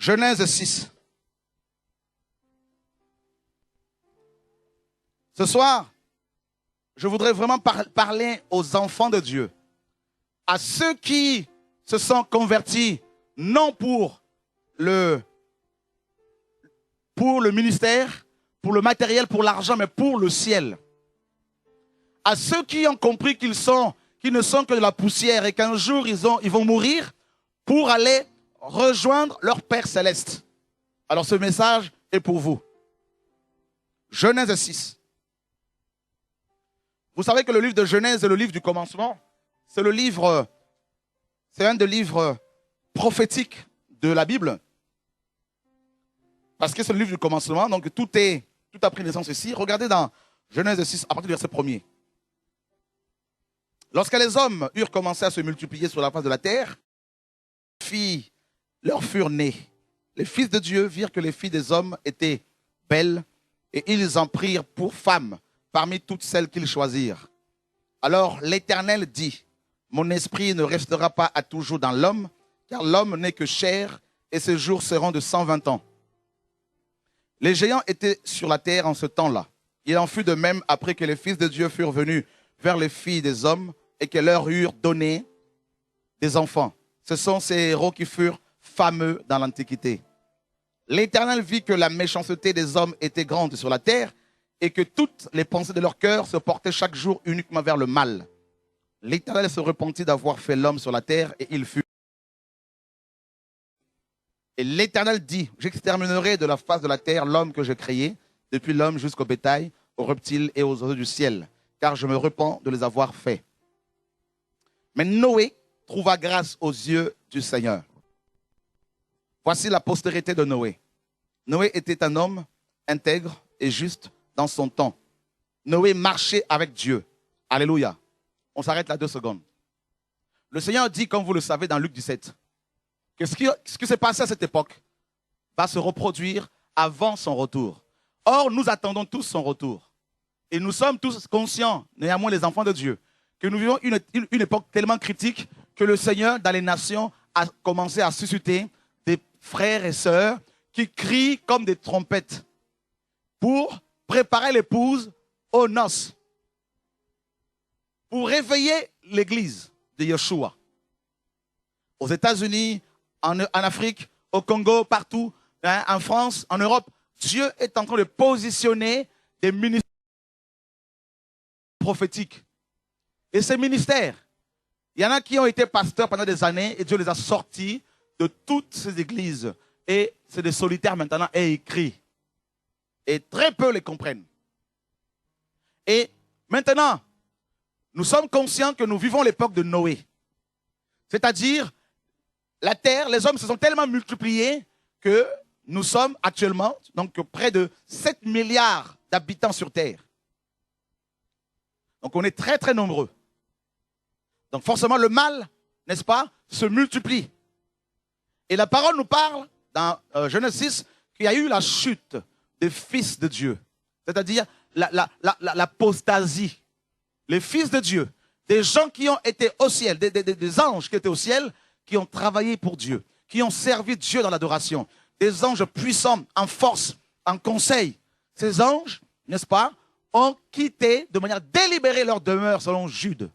Genèse 6. Ce soir, je voudrais vraiment parler aux enfants de Dieu, à ceux qui se sont convertis, non pour le ministère, pour le matériel, pour l'argent, mais pour le ciel. À ceux qui ont compris qu'ils ne sont que de la poussière et qu'un jour ils vont mourir pour aller rejoindre leur Père Céleste. Alors ce message est pour vous. Genèse 6. Vous savez que le livre de Genèse est le livre du commencement. C'est un des livres prophétiques de la Bible. Parce que c'est le livre du commencement, donc tout a pris naissance ici. Regardez dans Genèse 6, à partir du verset 1er. Lorsque les hommes eurent commencé à se multiplier sur la face de la terre, les filles leur furent nées. Les fils de Dieu virent que les filles des hommes étaient belles et ils en prirent pour femmes parmi toutes celles qu'ils choisirent. Alors l'Éternel dit, « Mon esprit ne restera pas à toujours dans l'homme, car l'homme n'est que chair et ses jours seront de 120 ans. » Les géants étaient sur la terre en ce temps-là. Il en fut de même après que les fils de Dieu furent venus vers les filles des hommes et que leur eurent donné des enfants. Ce sont ces héros qui furent fameux dans l'Antiquité. L'Éternel vit que la méchanceté des hommes était grande sur la terre et que toutes les pensées de leur cœur se portaient chaque jour uniquement vers le mal. L'Éternel se repentit d'avoir fait l'homme sur la terre et il fut. Et l'Éternel dit, j'exterminerai de la face de la terre l'homme que j'ai créé, depuis l'homme jusqu'au bétail, aux reptiles et aux oiseaux du ciel, car je me repens de les avoir faits. Mais Noé trouva grâce aux yeux du Seigneur. Voici la postérité de Noé. Noé était un homme intègre et juste dans son temps. Noé marchait avec Dieu. Alléluia. On s'arrête là 2 secondes. Le Seigneur dit, comme vous le savez dans Luc 17, que ce qui s'est passé à cette époque va se reproduire avant son retour. Or, nous attendons tous son retour. Et nous sommes tous conscients, néanmoins les enfants de Dieu, que nous vivons une époque tellement critique que le Seigneur, dans les nations, a commencé à susciter des frères et sœurs qui crient comme des trompettes pour préparer l'épouse aux noces, pour réveiller l'église de Yeshua. Aux États-Unis, en Afrique, au Congo, partout, en France, en Europe, Dieu est en train de positionner des ministères prophétiques. Et ces ministères, il y en a qui ont été pasteurs pendant des années et Dieu les a sortis de toutes ces églises. Et c'est des solitaires maintenant et écrits. Et très peu les comprennent. Et maintenant, nous sommes conscients que nous vivons l'époque de Noé. C'est-à-dire, la terre, les hommes se sont tellement multipliés que nous sommes actuellement donc près de 7 milliards d'habitants sur terre. Donc on est très très nombreux. Donc forcément le mal, n'est-ce pas, se multiplie. Et la parole nous parle dans Genèse 6 qu'il y a eu la chute des fils de Dieu. C'est-à-dire l'apostasie. Les fils de Dieu, des gens qui ont été au ciel, des anges qui étaient au ciel, qui ont travaillé pour Dieu, qui ont servi Dieu dans l'adoration. Des anges puissants, en force, en conseil. Ces anges, n'est-ce pas, ont quitté de manière délibérée leur demeure selon Jude.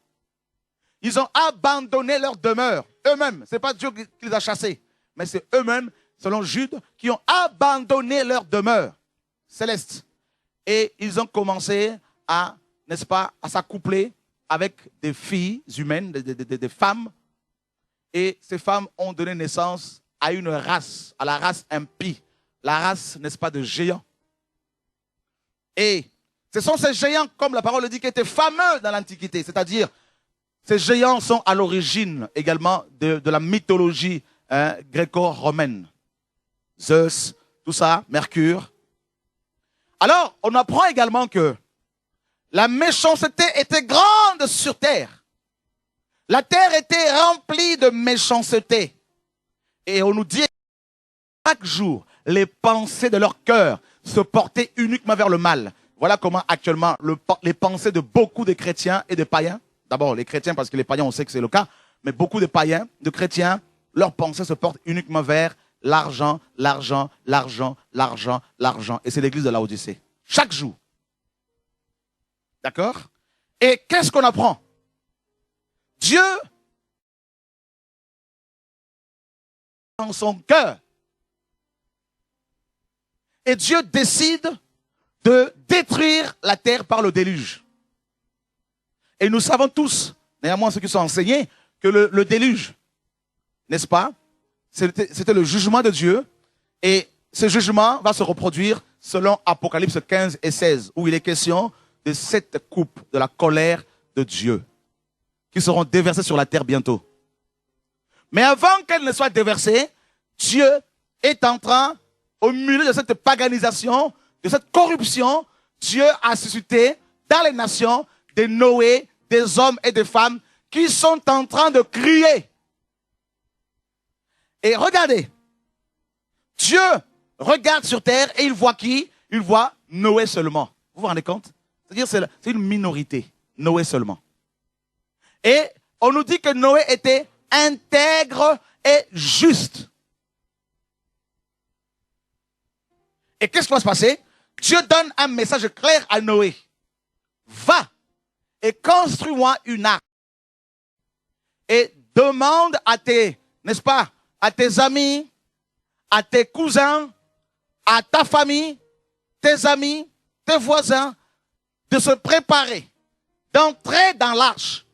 Ils ont abandonné leur demeure, eux-mêmes. Ce n'est pas Dieu qui les a chassés, mais c'est eux-mêmes, selon Jude, qui ont abandonné leur demeure céleste. Et ils ont commencé à, n'est-ce pas, à s'accoupler avec des filles humaines, des femmes. Et ces femmes ont donné naissance à une race, à la race impie, la race, n'est-ce pas, de géants. Et ce sont ces géants, comme la parole le dit, qui étaient fameux dans l'Antiquité. C'est-à-dire, ces géants sont à l'origine également de la mythologie gréco-romaine. Zeus, tout ça, Mercure. Alors, on apprend également que la méchanceté était grande sur terre. La terre était remplie de méchanceté. Et on nous dit chaque jour, les pensées de leur cœur se portaient uniquement vers le mal. Voilà comment actuellement les pensées de beaucoup de chrétiens et de païens, d'abord les chrétiens parce que les païens on sait que c'est le cas, mais beaucoup de païens, de chrétiens, leurs pensées se portent uniquement vers l'argent, l'argent, l'argent, l'argent, l'argent. Et c'est l'église de Laodicée. Chaque jour. D'accord? Et qu'est-ce qu'on apprend? Dieu, dans son cœur, et Dieu décide de détruire la terre par le déluge. Et nous savons tous, néanmoins ceux qui sont enseignés, que le déluge, n'est-ce pas, c'était le jugement de Dieu. Et ce jugement va se reproduire selon Apocalypse 15 et 16, où il est question de 7 coupes de la colère de Dieu, qui seront déversées sur la terre bientôt. Mais avant qu'elles ne soient déversées, Dieu est en train, au milieu de cette paganisation, de cette corruption, Dieu a suscité dans les nations des Noé, des hommes et des femmes qui sont en train de crier. Et regardez, Dieu regarde sur terre et il voit qui? Il voit Noé seulement. Vous vous rendez compte? C'est-à-dire c'est une minorité, Noé seulement. Et on nous dit que Noé était intègre et juste. Et qu'est-ce qui va se passer? Dieu donne un message clair à Noé. Va et construis-moi une arche. Et demande à tes, n'est-ce pas, à tes amis, à tes cousins, à ta famille, tes amis, tes voisins, de se préparer, d'entrer dans l'arche.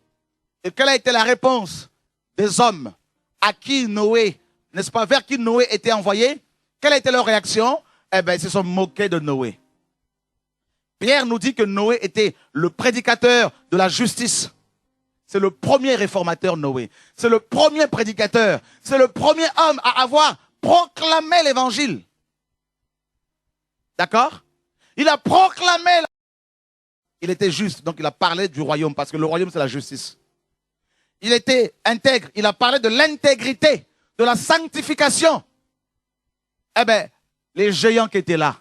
Et quelle a été la réponse des hommes à qui Noé, n'est-ce pas, vers qui Noé était envoyé? Quelle a été leur réaction? Eh bien, ils se sont moqués de Noé. Pierre nous dit que Noé était le prédicateur de la justice. C'est le premier réformateur, Noé. C'est le premier prédicateur. C'est le premier homme à avoir proclamé l'évangile. D'accord? Il a proclamé. Il était juste, donc il a parlé du royaume, parce que le royaume, c'est la justice. Il était intègre. Il a parlé de l'intégrité, de la sanctification. Eh bien, les géants qui étaient là,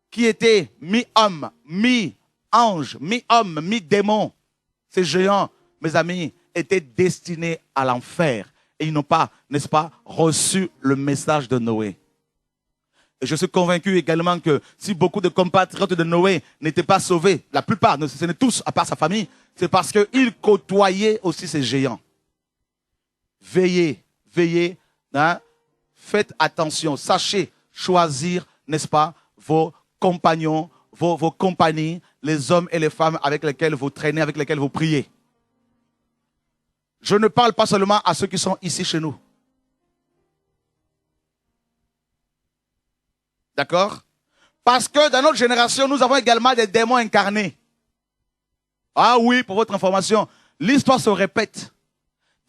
qui étaient mi-homme, mi-ange, mi-homme, mi-démon, ces géants, mes amis, étaient destinés à l'enfer. Et ils n'ont pas, n'est-ce pas, reçu le message de Noé. Et je suis convaincu également que si beaucoup de compatriotes de Noé n'étaient pas sauvés, la plupart, ce n'est tous, à part sa famille, c'est parce qu'ils côtoyaient aussi ces géants. Veillez, veillez, hein, faites attention, sachez choisir, n'est-ce pas, vos compagnons, vos compagnies, les hommes et les femmes avec lesquels vous traînez, avec lesquels vous priez. Je ne parle pas seulement à ceux qui sont ici chez nous. D'accord? Parce que dans notre génération, nous avons également des démons incarnés. Ah oui, pour votre information, l'histoire se répète.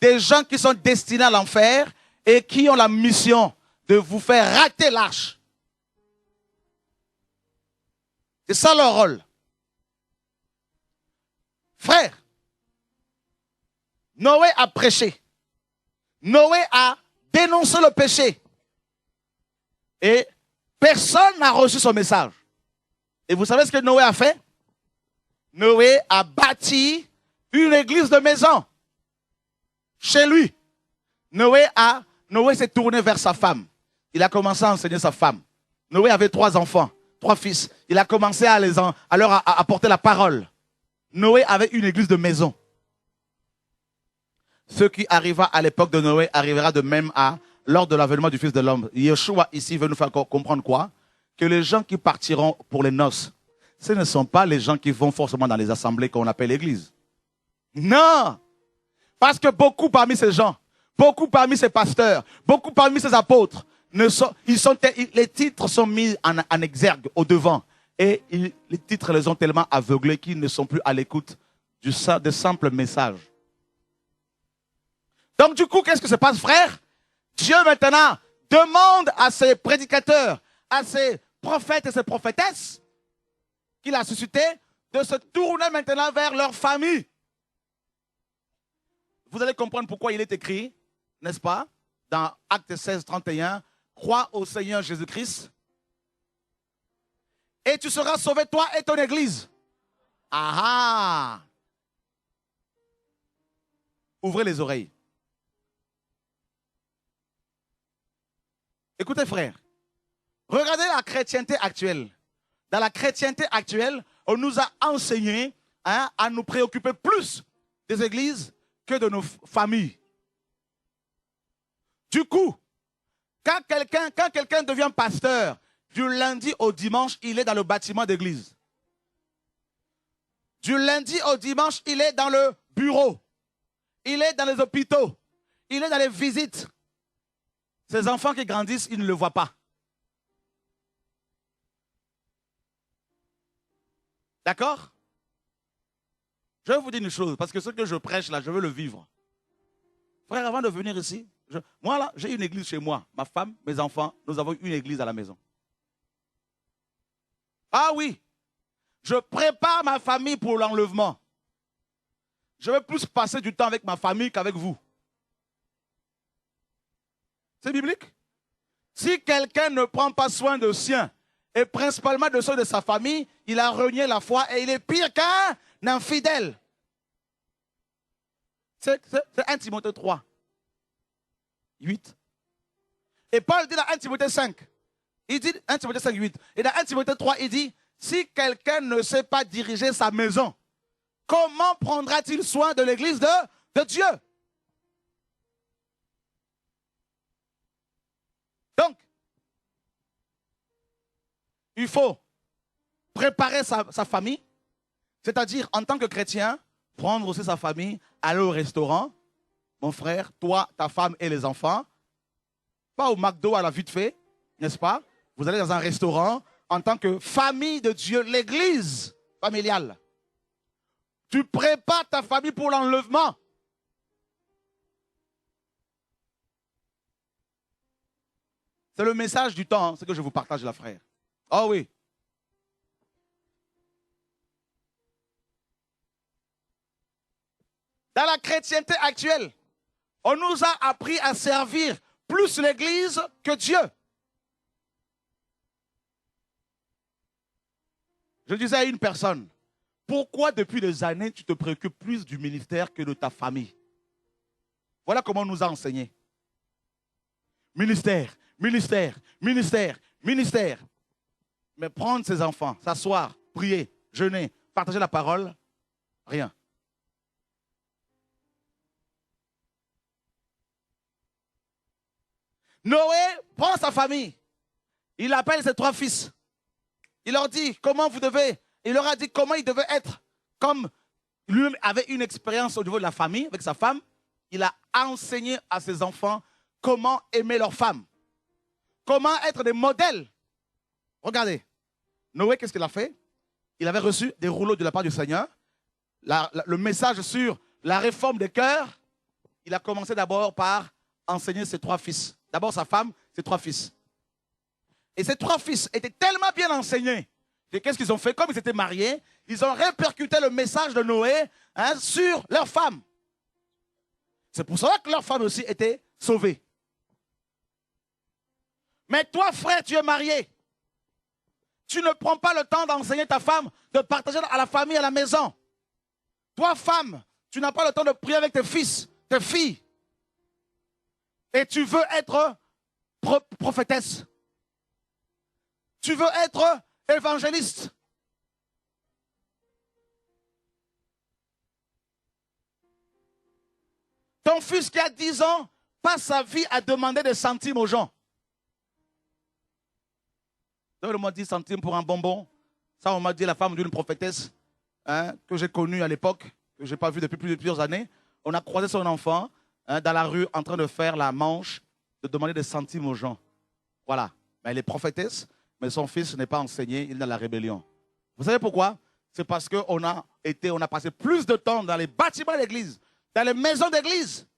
Des gens qui sont destinés à l'enfer et qui ont la mission de vous faire rater l'arche. C'est ça leur rôle. Frère, Noé a prêché. Noé a dénoncé le péché. Et personne n'a reçu son message. Et vous savez ce que Noé a fait? Noé a bâti une église de maison. Chez lui. Noé s'est tourné vers sa femme. Il a commencé à enseigner sa femme. Noé avait 3 enfants, 3 fils. Il a commencé à leur apporter la parole. Noé avait une église de maison. Ce qui arriva à l'époque de Noé arrivera de même lors de l'avènement du Fils de l'homme. Yeshua ici veut nous faire comprendre quoi? Que les gens qui partiront pour les noces, ce ne sont pas les gens qui vont forcément dans les assemblées qu'on appelle l'église. Non! Parce que beaucoup parmi ces gens, beaucoup parmi ces pasteurs, beaucoup parmi ces apôtres, les titres sont mis en exergue, au devant. Et les titres les ont tellement aveuglés qu'ils ne sont plus à l'écoute de simples messages. Donc du coup, qu'est-ce que se passe, frère? Dieu maintenant demande à ses prédicateurs, à ses prophètes et ses prophétesses qu'il a suscités de se tourner maintenant vers leur famille. Vous allez comprendre pourquoi il est écrit, n'est-ce pas, dans Actes 16, 31, crois au Seigneur Jésus-Christ et tu seras sauvé, toi et ton église. Ah ah! Ouvrez les oreilles. Écoutez, frère. Regardez la chrétienté actuelle. Dans la chrétienté actuelle, on nous a enseigné à nous préoccuper plus des églises que de nos familles. Du coup, quand quelqu'un devient pasteur, du lundi au dimanche, il est dans le bâtiment d'église. Du lundi au dimanche, il est dans le bureau. Il est dans les hôpitaux. Il est dans les visites. Ces enfants qui grandissent, ils ne le voient pas. D'accord? Je vais vous dire une chose, parce que ce que je prêche là, je veux le vivre. Frère, avant de venir ici, moi là, j'ai une église chez moi. Ma femme, mes enfants, nous avons une église à la maison. Ah oui, je prépare ma famille pour l'enlèvement. Je vais plus passer du temps avec ma famille qu'avec vous. C'est biblique? Si quelqu'un ne prend pas soin de sien, et principalement de ceux de sa famille, il a renié la foi et il est pire qu'un infidèle. C'est 1 Timothée 3, 8. Et Paul dit dans 1 Timothée 5, il dit 1 Timothée 5, 8. Et dans 1 Timothée 3, il dit, si quelqu'un ne sait pas diriger sa maison, comment prendra-t-il soin de l'église de Dieu? Donc, il faut préparer sa famille, c'est-à-dire en tant que chrétien, prendre aussi sa famille, aller au restaurant, mon frère, toi, ta femme et les enfants, pas au McDo à la vite fait, n'est-ce pas? Vous allez dans un restaurant en tant que famille de Dieu, l'église familiale. Tu prépares ta famille pour l'enlèvement. C'est le message du temps, ce que je vous partage là, frère. Oh oui. Dans la chrétienté actuelle, on nous a appris à servir plus l'Église que Dieu. Je disais à une personne, pourquoi depuis des années tu te préoccupes plus du ministère que de ta famille? Voilà comment on nous a enseigné. Ministère, ministère, ministère, ministère. Mais prendre ses enfants, s'asseoir, prier, jeûner, partager la parole, rien. Noé prend sa famille. Il appelle ses 3 fils. Il leur dit comment vous devez. Il leur a dit comment il devait être. Comme lui-même avait une expérience au niveau de la famille avec sa femme, il a enseigné à ses enfants comment aimer leur femme. Comment être des modèles. Regardez. Noé, qu'est-ce qu'il a fait? Il avait reçu des rouleaux de la part du Seigneur. Le message sur la réforme des cœurs. Il a commencé d'abord par enseigner ses 3 fils. D'abord sa femme, ses 3 fils. Et ces 3 fils étaient tellement bien enseignés. Qu'est-ce qu'ils ont fait? Comme ils étaient mariés, ils ont répercuté le message de Noé sur leur femme. C'est pour cela que leur femme aussi était sauvée. Mais toi, frère, tu es marié. Tu ne prends pas le temps d'enseigner ta femme, de partager à la famille, à la maison. Toi, femme, tu n'as pas le temps de prier avec tes fils, tes filles. Et tu veux être prophétesse. Tu veux être évangéliste. Ton fils qui a 10 ans passe sa vie à demander des centimes aux gens. Donne-moi 10 centimes pour un bonbon. Ça, on m'a dit la femme d'une prophétesse que j'ai connue à l'époque, que je n'ai pas vue depuis plusieurs années. On a croisé son enfant dans la rue en train de faire la manche, de demander des centimes aux gens. Voilà. Ben, elle est prophétesse, mais son fils n'est pas enseigné, il est dans la rébellion. Vous savez pourquoi? C'est parce qu'on a passé plus de temps dans les bâtiments d'église, dans les maisons d'église,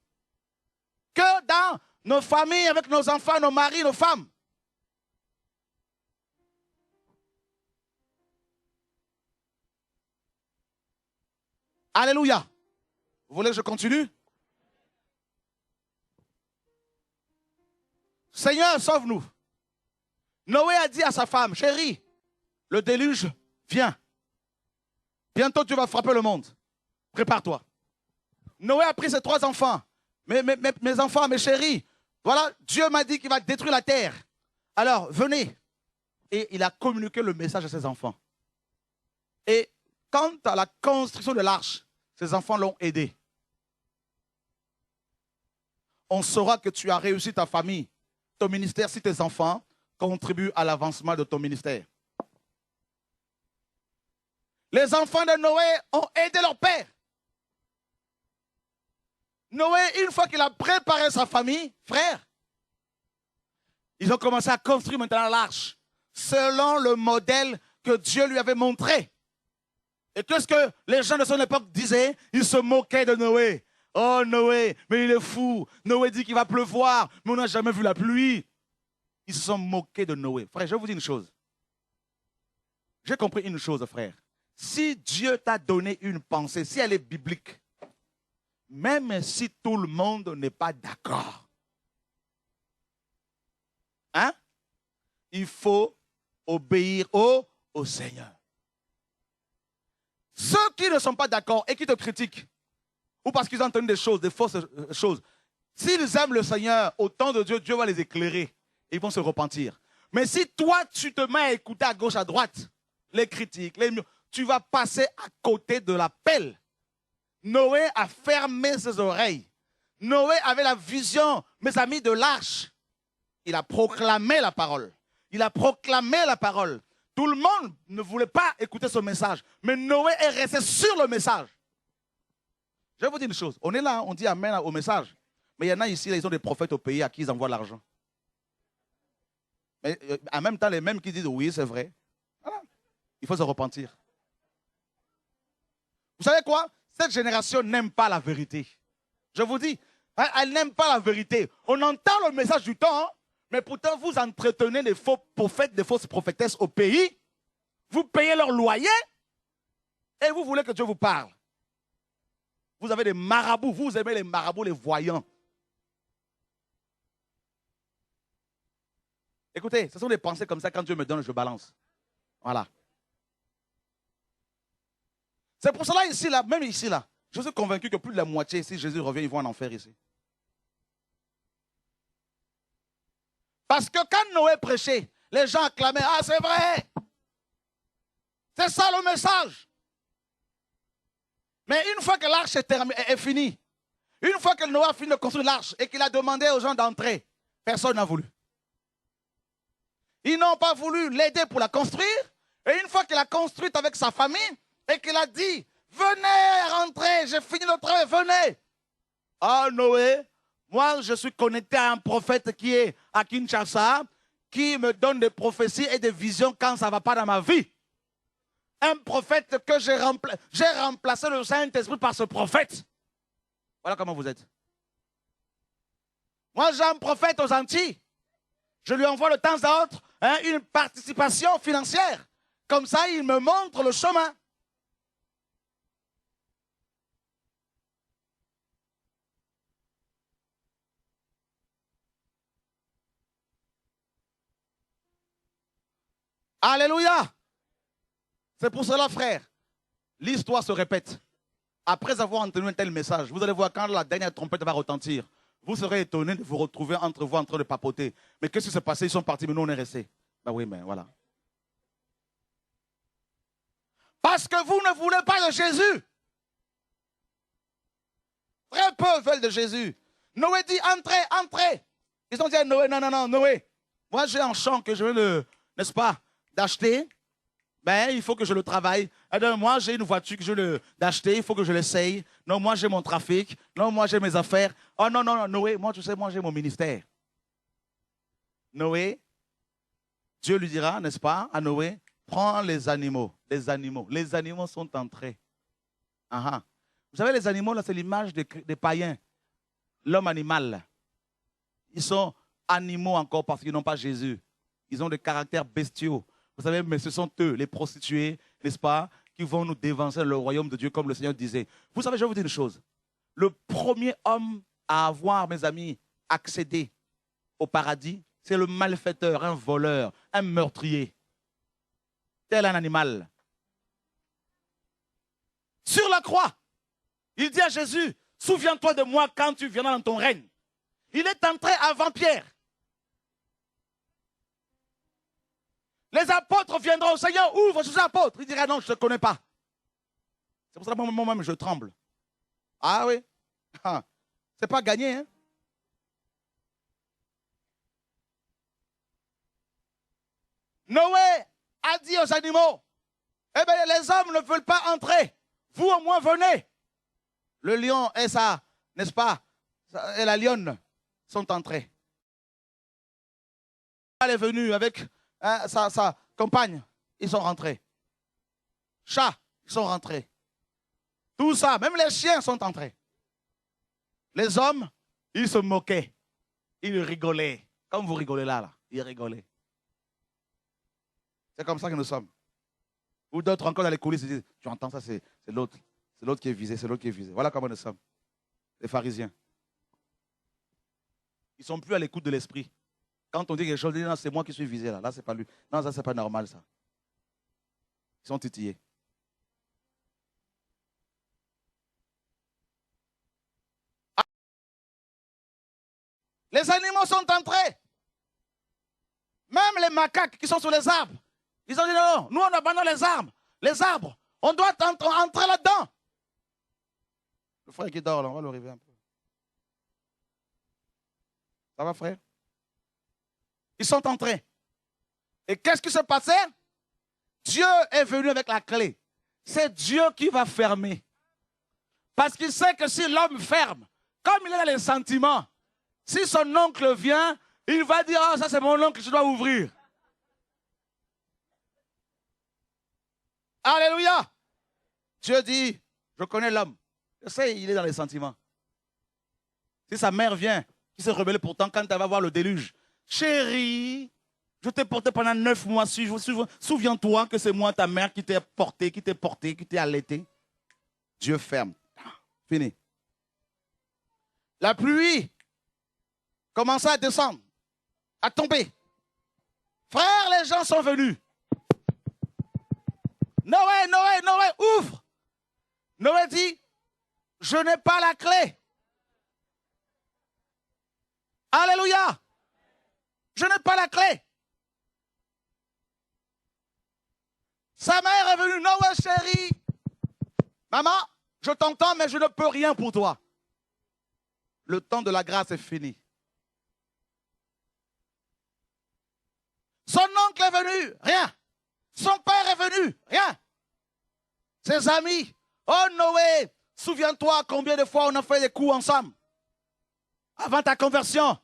que dans nos familles, avec nos enfants, nos maris, nos femmes. Alléluia. Vous voulez que je continue? Seigneur, sauve-nous. Noé a dit à sa femme, chérie, le déluge vient. Bientôt tu vas frapper le monde. Prépare-toi. Noé a pris ses 3 enfants. Mes enfants, mes chéris, voilà, Dieu m'a dit qu'il va détruire la terre. Alors, venez. Et il a communiqué le message à ses enfants. Et quant à la construction de l'arche, ses enfants l'ont aidé. On saura que tu as réussi ta famille, ton ministère, si tes enfants contribuent à l'avancement de ton ministère. Les enfants de Noé ont aidé leur père. Noé, une fois qu'il a préparé sa famille, frère, ils ont commencé à construire maintenant l'arche, selon le modèle que Dieu lui avait montré. Et qu'est-ce que les gens de son époque disaient? Ils se moquaient de Noé. Oh Noé, mais il est fou. Noé dit qu'il va pleuvoir, mais on n'a jamais vu la pluie. Ils se sont moqués de Noé. Frère, je vais vous dire une chose. J'ai compris une chose, frère. Si Dieu t'a donné une pensée, si elle est biblique, même si tout le monde n'est pas d'accord, hein, il faut obéir au Seigneur. Ceux qui ne sont pas d'accord et qui te critiquent, ou parce qu'ils ont entendu des choses, des fausses choses, s'ils aiment le Seigneur, au temps de Dieu, Dieu va les éclairer. Ils vont se repentir. Mais si toi, tu te mets à écouter à gauche, à droite, les critiques, tu vas passer à côté de l'appel. Noé a fermé ses oreilles. Noé avait la vision, mes amis, de l'arche. Il a proclamé la parole. Il a proclamé la parole. Tout le monde ne voulait pas écouter ce message. Mais Noé est resté sur le message. Je vais vous dire une chose. On est là, on dit amen au message. Mais il y en a ici, ils ont des prophètes au pays à qui ils envoient l'argent. Mais en même temps, les mêmes qui disent oui, c'est vrai. Voilà. Il faut se repentir. Vous savez quoi? Cette génération n'aime pas la vérité. Je vous dis, elle n'aime pas la vérité. On entend le message du temps, mais pourtant vous entretenez des faux prophètes, des fausses prophétesses au pays. Vous payez leur loyer et vous voulez que Dieu vous parle. Vous avez des marabouts, vous aimez les marabouts, les voyants. Écoutez, ce sont des pensées comme ça, quand Dieu me donne, je balance. Voilà. C'est pour cela ici, là, même ici, là, je suis convaincu que plus de la moitié, si Jésus revient, ils vont en enfer ici. Parce que quand Noé prêchait, les gens acclamaient, ah c'est vrai. C'est ça le message. Mais une fois que l'arche est finie, une fois que Noé a fini de construire l'arche et qu'il a demandé aux gens d'entrer, personne n'a voulu. Ils n'ont pas voulu l'aider pour la construire. Et une fois qu'il a construite avec sa famille et qu'il a dit, venez rentrer, j'ai fini le travail, venez. Ah Noé, moi je suis connecté à un prophète qui est à Kinshasa, qui me donne des prophéties et des visions quand ça ne va pas dans ma vie. Un prophète que j'ai remplacé le Saint-Esprit par ce prophète. Voilà comment vous êtes. Moi j'ai un prophète aux Antilles. Je lui envoie de temps à autre une participation financière. Comme ça, il me montre le chemin. Alléluia. C'est pour cela, frère, l'histoire se répète. Après avoir entendu un tel message, vous allez voir quand la dernière trompette va retentir, vous serez étonné de vous retrouver entre vous en train de papoter. Mais qu'est-ce qui s'est passé? Ils sont partis, mais nous on est restés. Ben oui, mais voilà. Parce que vous ne voulez pas de Jésus. Très peu veulent de Jésus. Noé dit, entrez, entrez. Ils ont dit à Noé, non, non, non, Noé, moi j'ai un champ que je veux, n'est-ce pas, d'acheter. Ben, il faut que je le travaille. Alors, moi, j'ai une voiture que je veux d'acheter, il faut que je l'essaye. Non, moi, j'ai mon trafic. Non, moi, j'ai mes affaires. Oh non, non, non, Noé, moi, tu sais, moi, j'ai mon ministère. Noé, Dieu lui dira, n'est-ce pas, à Noé, prends les animaux. Les animaux. Les animaux sont entrés. Aha. Vous savez, les animaux, là, c'est l'image des païens. L'homme animal. Ils sont animaux encore parce qu'ils n'ont pas Jésus. Ils ont des caractères bestiaux. Vous savez, mais ce sont eux, les prostituées, n'est-ce pas, qui vont nous dévancer le royaume de Dieu, comme le Seigneur disait. Vous savez, je vais vous dire une chose. Le premier homme à avoir, mes amis, accédé au paradis, c'est le malfaiteur, un voleur, un meurtrier. Tel un animal. Sur la croix, il dit à Jésus, souviens-toi de moi quand tu viendras dans ton règne. Il est entré avant Pierre. Les apôtres viendront, Seigneur, ouvre, je suis apôtre. Il dirait non, je ne te connais pas. C'est pour ça que moi-même, je tremble. Ah oui, c'est pas gagné, hein. Noé a dit aux animaux, eh bien, les hommes ne veulent pas entrer. Vous, au moins, venez. Le lion et ça, n'est-ce pas, et la lionne sont entrés. Elle est venue avec sa compagne. Ils sont rentrés. Chats, ils sont rentrés. Tout ça, même les chiens sont entrés. Les hommes, ils se moquaient. Ils rigolaient. Comme vous rigolez là. Ils rigolaient. C'est comme ça que nous sommes. Ou d'autres encore dans les coulisses, ils disent, tu entends ça, c'est l'autre. C'est l'autre qui est visé, c'est l'autre qui est visé. Voilà comment nous sommes. Les pharisiens. Ils ne sont plus à l'écoute de l'esprit. Quand on dit quelque chose, ils disent, non, c'est moi qui suis visé là. Là, c'est pas lui. Non, ça, c'est pas normal, ça. Ils sont titillés. Les animaux sont entrés. Même les macaques qui sont sur les arbres. Ils ont dit non, nous on abandonne les arbres. Les arbres, on doit entrer là-dedans. Le frère qui dort là, on va le réveiller un peu. Ça va, frère? Ils sont entrés. Et qu'est-ce qui se passait? Dieu est venu avec la clé. C'est Dieu qui va fermer. Parce qu'il sait que si l'homme ferme, comme il est dans les sentiments, si son oncle vient, il va dire, oh, ça c'est mon oncle, je dois ouvrir. Alléluia. Dieu dit, je connais l'homme. Je sais, il est dans les sentiments. Si sa mère vient, qui s'est rebellée pourtant quand elle va voir le déluge. Chérie, je t'ai porté pendant 9 mois. Souviens-toi que c'est moi, ta mère, qui t'ai porté, qui t'ai allaité. Dieu ferme. Fini. La pluie commençait à descendre, à tomber. Frère, les gens sont venus. Noé, Noé, Noé, ouvre. Noé dit, je n'ai pas la clé. Alléluia. Je n'ai pas la clé. Sa mère est venue, Noé chérie. Maman, je t'entends, mais je ne peux rien pour toi. Le temps de la grâce est fini. Son oncle est venu, rien. Son père est venu, rien. Ses amis, oh Noé, souviens-toi combien de fois on a fait des coups ensemble. Avant ta conversion.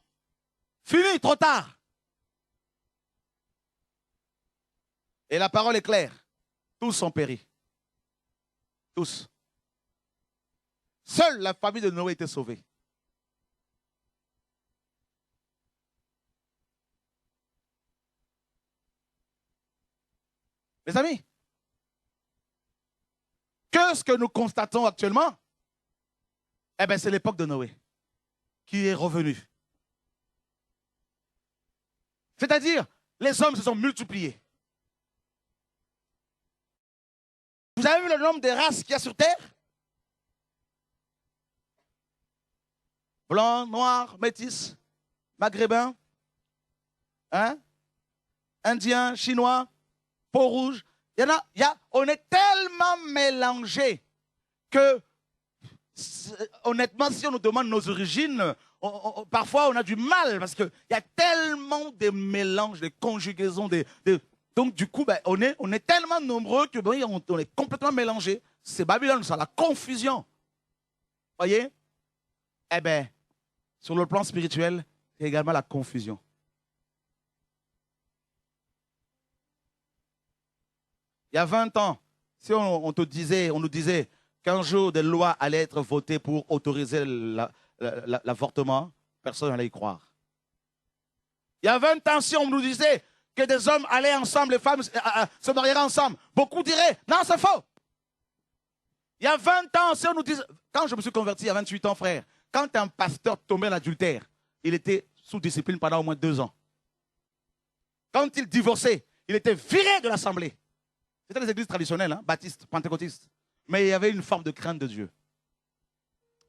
Fini, trop tard. Et la parole est claire. Tous sont péris. Tous. Seule la famille de Noé était sauvée. Mes amis, qu'est-ce que nous constatons actuellement? Eh bien, c'est l'époque de Noé qui est revenue. C'est-à-dire, les hommes se sont multipliés. Vous avez vu le nombre de races qu'il y a sur Terre? Blanc, noir, métis, maghrébin, hein? Indien, chinois, peau rouge. On est tellement mélangés que, honnêtement, si on nous demande nos origines, parfois on a du mal parce qu'il y a tellement de mélanges, de conjugaisons, donc du coup, ben, on est tellement nombreux que ben, on est complètement mélangés. C'est Babylone, ça, la confusion. Voyez? Eh bien, sur le plan spirituel, c'est également la confusion. Il y a 20 ans, si on nous disait qu'un jour des lois allaient être votées pour autoriser l'avortement, personne n'allait y croire. Il y a 20 ans, si on nous disait que des hommes allaient ensemble, les femmes se marieraient ensemble, beaucoup diraient, non, c'est faux. Il y a 20 ans, si on nous disait, quand je me suis converti il y a 28 ans, frère, quand un pasteur tombait à l'adultère, il était sous discipline pendant au moins 2 ans. Quand il divorçait, il était viré de l'assemblée. C'était les églises traditionnelles, hein, baptistes, pentecôtistes. Mais il y avait une forme de crainte de Dieu.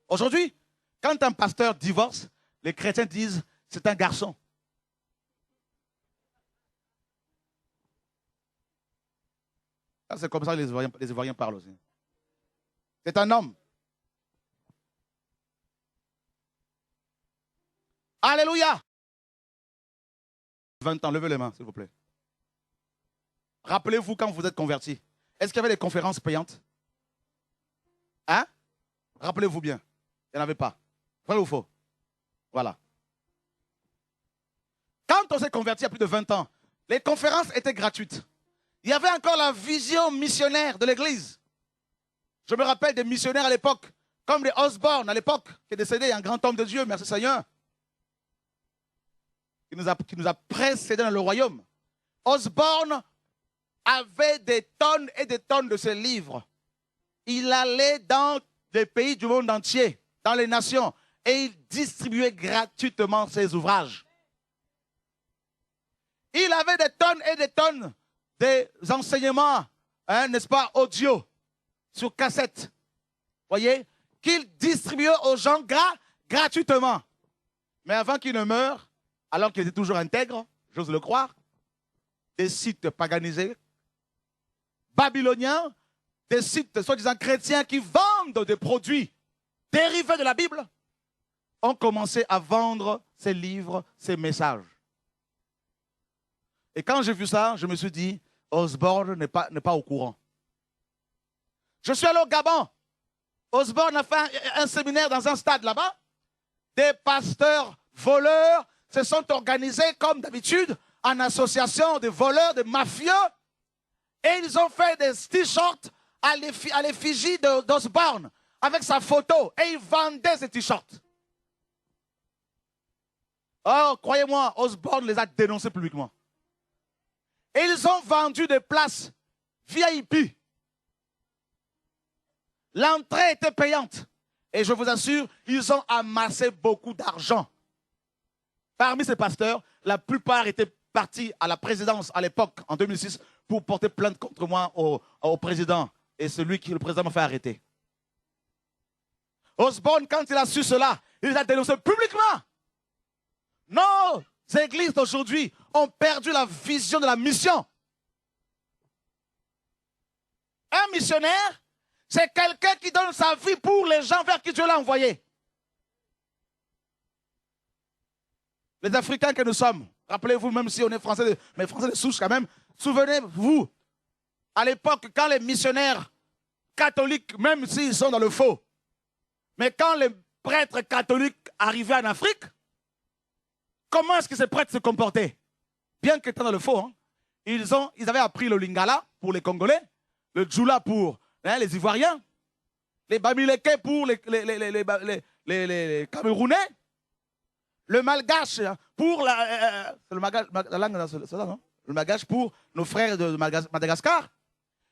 Aujourd'hui, quand un pasteur divorce, les chrétiens disent, c'est un garçon. C'est comme ça que les Ivoiriens parlent aussi. C'est un homme. Alléluia. 20 ans, levez les mains, s'il vous plaît. Rappelez-vous quand vous êtes convertis. Est-ce qu'il y avait des conférences payantes? Hein? Rappelez-vous bien. Il n'y en avait pas. Vrai ou faux? Voilà. Quand on s'est converti il y a plus de 20 ans, les conférences étaient gratuites. Il y avait encore la vision missionnaire de l'Église. Je me rappelle des missionnaires à l'époque, comme les Osborne à l'époque, qui est décédé, un grand homme de Dieu, merci Seigneur, qui nous a précédés dans le royaume. Osborne avait des tonnes et des tonnes de ses livres. Il allait dans les pays du monde entier, dans les nations, et il distribuait gratuitement ses ouvrages. Il avait des tonnes et des tonnes des enseignements, hein, n'est-ce pas, audio, sur cassette, voyez, qu'il distribuait aux gens gratuitement. Mais avant qu'il ne meure, alors qu'il était toujours intègre, j'ose le croire, des sites paganisés, babyloniens, des sites soi-disant chrétiens qui vendent des produits dérivés de la Bible, ont commencé à vendre ces livres, ces messages. Et quand j'ai vu ça, je me suis dit, Osborne n'est pas au courant. Je suis allé au Gabon. Osborne a fait un séminaire dans un stade là-bas. Des pasteurs voleurs se sont organisés comme d'habitude en association de voleurs, de mafieux. Et ils ont fait des t-shirts à l'effigie d'Osborne avec sa photo. Et ils vendaient ces t-shirts. Oh, croyez-moi, Osborne les a dénoncés publiquement. Et ils ont vendu des places VIP. L'entrée était payante. Et je vous assure, ils ont amassé beaucoup d'argent. Parmi ces pasteurs, la plupart étaient partis à la présidence à l'époque, en 2006, pour porter plainte contre moi au président. Et celui qui, le président, m'a fait arrêter. Osborne, quand il a su cela, il les a dénoncés publiquement. Nos églises d'aujourd'hui ont perdu la vision de la mission. Un missionnaire, c'est quelqu'un qui donne sa vie pour les gens vers qui Dieu l'a envoyé. Les Africains que nous sommes, rappelez-vous, même si on est français, mais français de souche quand même, souvenez-vous, à l'époque, quand les missionnaires catholiques, même s'ils sont dans le faux, mais quand les prêtres catholiques arrivaient en Afrique, comment est-ce que ces prêtres se comportaient? Bien qu'étant dans le faux, hein, ils avaient appris le lingala pour les Congolais, le djoula pour les Ivoiriens, les Bamileke pour les Camerounais, le malgache pour la langue, c'est ça, non? Le malgache pour nos frères de Madagascar.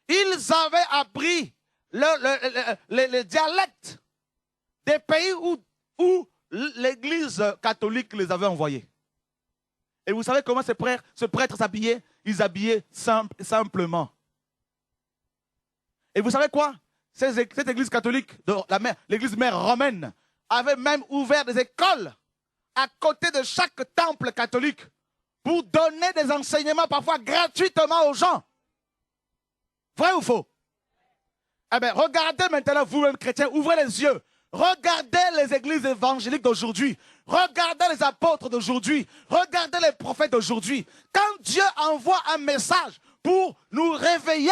Ils avaient appris les dialectes des pays où l'Église catholique les avait envoyés. Et vous savez comment ces prêtres s'habillaient? Ils habillaient simplement. Et vous savez quoi? Cette église catholique, l'église mère romaine, avait même ouvert des écoles à côté de chaque temple catholique pour donner des enseignements parfois gratuitement aux gens. Vrai ou faux? Eh bien, regardez maintenant, vous-même chrétiens, ouvrez les yeux. Regardez les églises évangéliques d'aujourd'hui. Regardez les apôtres d'aujourd'hui. Regardez les prophètes d'aujourd'hui. Quand Dieu envoie un message pour nous réveiller,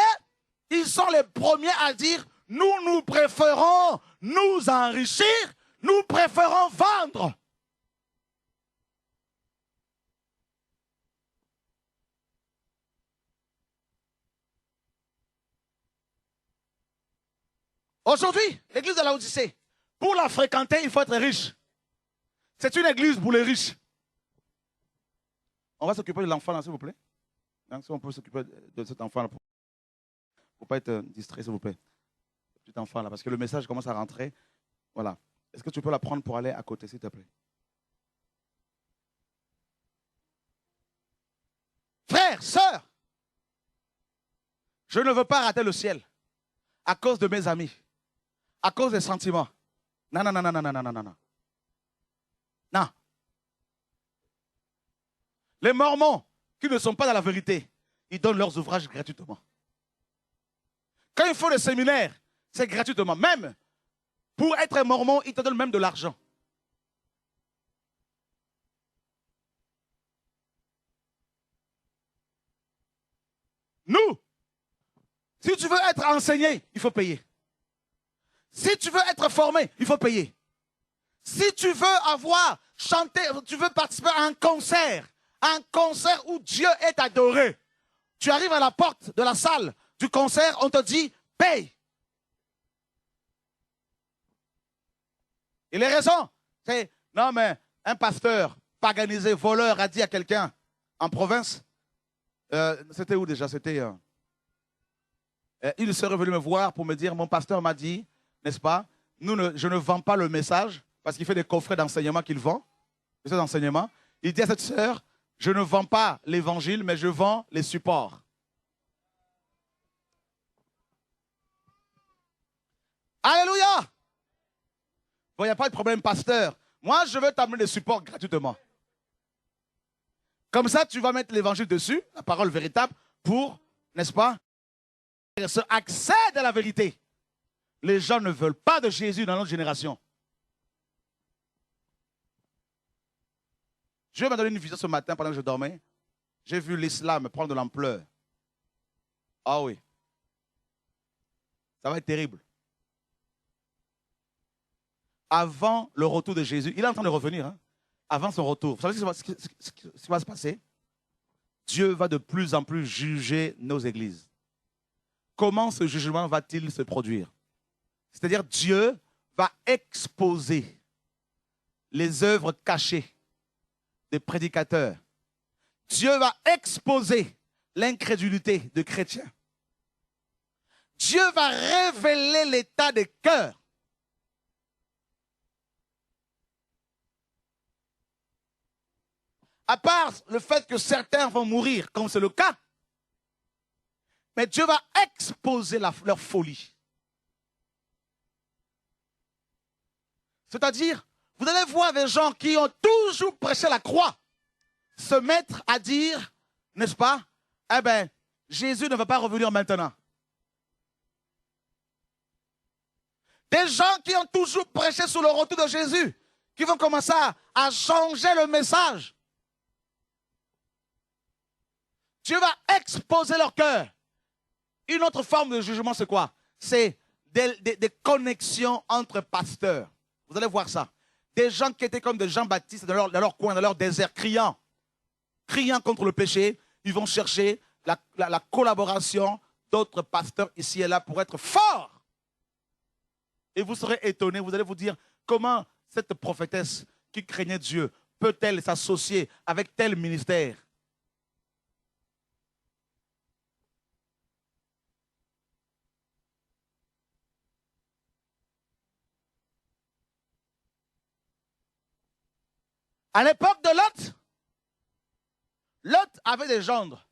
ils sont les premiers à dire, nous préférons nous enrichir, nous préférons vendre. Aujourd'hui, l'église de Laodicée, pour la fréquenter, il faut être riche. C'est une église pour les riches. On va s'occuper de l'enfant là, s'il vous plaît. Donc, si on peut s'occuper de cet enfant là. Pour ne pas être distrait, s'il vous plaît. Petit enfant là, parce que le message commence à rentrer. Voilà. Est-ce que tu peux la prendre pour aller à côté, s'il te plaît? Frères, sœurs, je ne veux pas rater le ciel à cause de mes amis, à cause des sentiments. Non, non, non, non, non, non, non, non, non. Non. Les Mormons qui ne sont pas dans la vérité, ils donnent leurs ouvrages gratuitement. Quand il faut le séminaire, c'est gratuitement. Même pour être mormon, ils te donnent même de l'argent. Nous, si tu veux être enseigné, il faut payer. Si tu veux être formé, il faut payer. Si tu veux avoir chanté, tu veux participer à un concert où Dieu est adoré, tu arrives à la porte de la salle du concert, on te dit, paye. Et les raisons, c'est, non mais un pasteur paganisé, voleur, a dit à quelqu'un en province, c'était où déjà? C'était, il serait venu me voir pour me dire, mon pasteur m'a dit, n'est-ce pas, je ne vends pas le message, parce qu'il fait des coffrets d'enseignement qu'il vend, des d'enseignement. Il dit à cette sœur, je ne vends pas l'évangile, mais je vends les supports. Alléluia! Bon, il n'y a pas de problème, pasteur. Moi, je veux t'amener des supports gratuitement. Comme ça, tu vas mettre l'évangile dessus, la parole véritable, pour, n'est-ce pas, se accède à la vérité. Les gens ne veulent pas de Jésus dans notre génération. Dieu m'a donné une vision ce matin pendant que je dormais. J'ai vu l'islam prendre de l'ampleur. Ah oui. Ça va être terrible. Avant le retour de Jésus, il est en train de revenir. Hein? Avant son retour, vous savez ce qui va se passer? Dieu va de plus en plus juger nos églises. Comment ce jugement va-t-il se produire? C'est-à-dire Dieu va exposer les œuvres cachées des prédicateurs. Dieu va exposer l'incrédulité de chrétiens. Dieu va révéler l'état des cœurs. À part le fait que certains vont mourir, comme c'est le cas, mais Dieu va exposer leur folie. C'est-à-dire, vous allez voir des gens qui ont toujours prêché la croix se mettre à dire, n'est-ce pas, eh bien, Jésus ne va pas revenir maintenant. Des gens qui ont toujours prêché sur le retour de Jésus, qui vont commencer à changer le message. Dieu va exposer leur cœur. Une autre forme de jugement, c'est quoi? C'est des connexions entre pasteurs. Vous allez voir ça. Des gens qui étaient comme des Jean-Baptiste dans leur coin, dans leur désert, criant contre le péché. Ils vont chercher la collaboration d'autres pasteurs ici et là pour être forts. Et vous serez étonnés, vous allez vous dire, comment cette prophétesse qui craignait Dieu peut-elle s'associer avec tel ministère? À l'époque de Lot, Lot avait des gendres.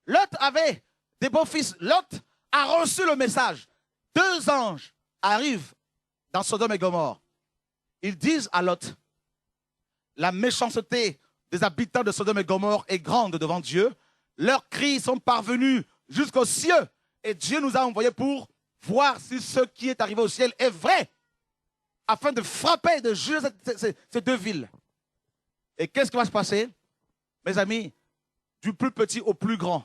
Lot avait des beaux-fils. Lot a reçu le message. 2 anges arrivent dans Sodome et Gomorrhe. Ils disent à Lot, la méchanceté des habitants de Sodome et Gomorrhe est grande devant Dieu. Leurs cris sont parvenus jusqu'aux cieux. Et Dieu nous a envoyés pour voir si ce qui est arrivé au ciel est vrai, afin de frapper et de juger ces 2 villes. Et qu'est-ce qui va se passer? Mes amis, du plus petit au plus grand,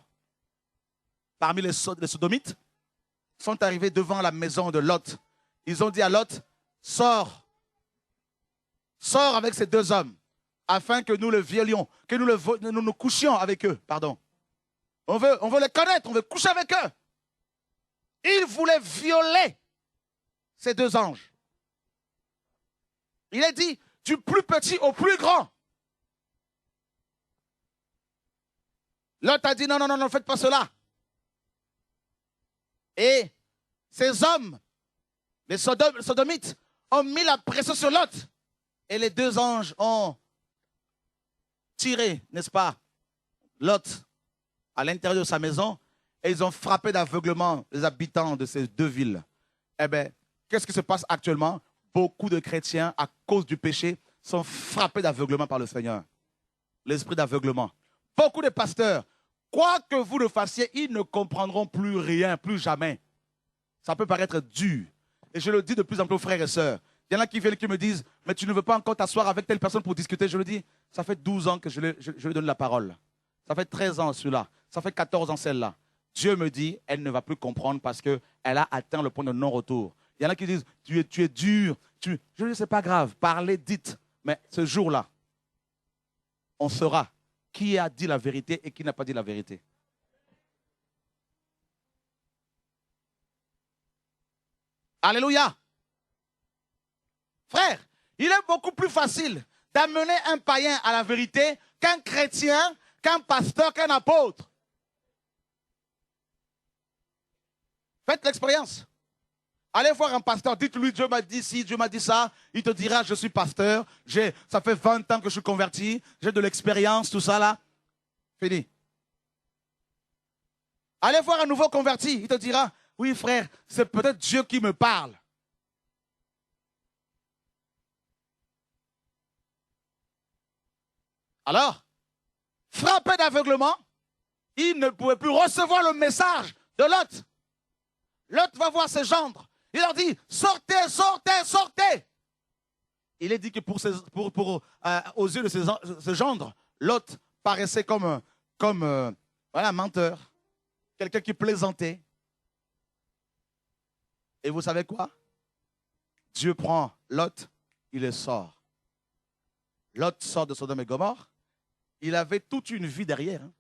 parmi les sodomites, sont arrivés devant la maison de Lot. Ils ont dit à Lot, sors avec ces 2 hommes, afin que nous le violions, que nous couchions avec eux. Pardon. On veut les connaître, on veut coucher avec eux. Ils voulaient violer ces 2 anges. Il est dit, du plus petit au plus grand. Lot a dit, non, ne faites pas cela. Et ces hommes, les sodomites, ont mis la pression sur Lot. Et les 2 anges ont tiré, n'est-ce pas, Lot à l'intérieur de sa maison. Et ils ont frappé d'aveuglement les habitants de ces 2 villes. Eh bien, qu'est-ce qui se passe actuellement? Beaucoup de chrétiens, à cause du péché, sont frappés d'aveuglement par le Seigneur. L'esprit d'aveuglement. Beaucoup de pasteurs, quoi que vous ne fassiez, ils ne comprendront plus rien, plus jamais. Ça peut paraître dur. Et je le dis de plus en plus aux frères et sœurs. Il y en a qui viennent qui me disent, mais tu ne veux pas encore t'asseoir avec telle personne pour discuter. Je le dis, ça fait 12 ans que je lui donne la parole. Ça fait 13 ans celui-là. Ça fait 14 ans celle-là. Dieu me dit, elle ne va plus comprendre parce qu'elle a atteint le point de non-retour. Il y en a qui disent, tu es dur. Je dis, c'est pas grave, parlez, dites. Mais ce jour-là, on saura qui a dit la vérité et qui n'a pas dit la vérité. Alléluia. Frère, il est beaucoup plus facile d'amener un païen à la vérité qu'un chrétien, qu'un pasteur, qu'un apôtre. Faites l'expérience. Allez voir un pasteur, dites-lui, Dieu m'a dit ci, Dieu m'a dit ça. Il te dira, je suis pasteur, ça fait 20 ans que je suis converti, j'ai de l'expérience, tout ça là. Fini. Allez voir un nouveau converti, il te dira, oui frère, c'est peut-être Dieu qui me parle. Alors, frappé d'aveuglement, il ne pouvait plus recevoir le message de Lot. Lot va voir ses gendres. Il leur dit, sortez, sortez, sortez. Il est dit que aux yeux de ses gendres, Lot paraissait comme un menteur, quelqu'un qui plaisantait. Et vous savez quoi? Dieu prend Lot, il le sort. Lot sort de Sodome et Gomorrhe. Il avait toute une vie derrière. Hein.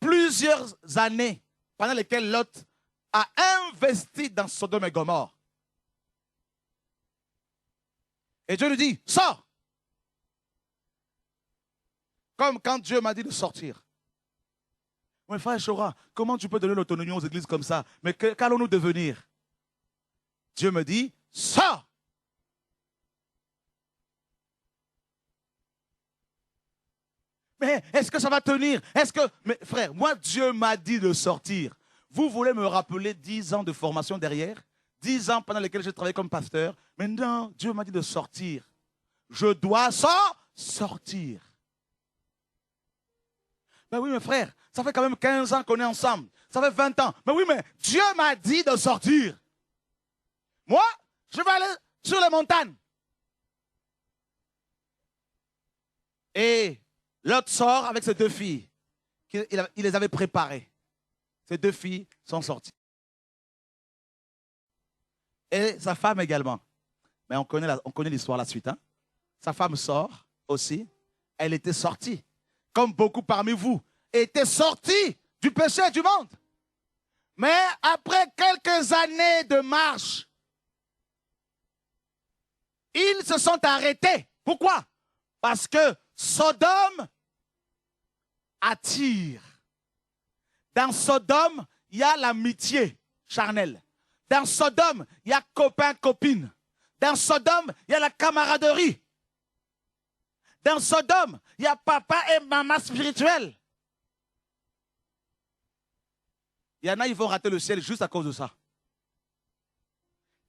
Plusieurs années pendant lesquelles Lot a investi dans Sodome et Gomorrhe. Et Dieu lui dit, sors. Comme quand Dieu m'a dit de sortir. Mais frère Chora, comment tu peux donner l'autonomie aux églises comme ça? Mais qu'allons-nous devenir? Dieu me dit, sors. Mais est-ce que ça va tenir? Mais frère, moi Dieu m'a dit de sortir. Vous voulez me rappeler 10 ans de formation derrière? 10 ans pendant lesquels j'ai travaillé comme pasteur? Mais non, Dieu m'a dit de sortir. Je dois sortir. Ben oui, mes frères, ça fait quand même 15 ans qu'on est ensemble. Ça fait 20 ans. Mais oui, mais Dieu m'a dit de sortir. Moi, je vais aller sur les montagnes. Et l'autre sort avec ses 2 filles. Il les avait préparées. Ces 2 filles sont sorties. Et sa femme également. Mais on connaît l'histoire, la suite. Hein? Sa femme sort aussi. Elle était sortie. Comme beaucoup parmi vous, étaient sortis du péché du monde. Mais après quelques années de marche, ils se sont arrêtés. Pourquoi? Parce que Sodome attire. Dans Sodome, il y a l'amitié charnelle. Dans Sodome, il y a copain-copine. Dans Sodome, il y a la camaraderie. Dans Sodome, il y a papa et maman spirituels. Il y en a, ils vont rater le ciel juste à cause de ça.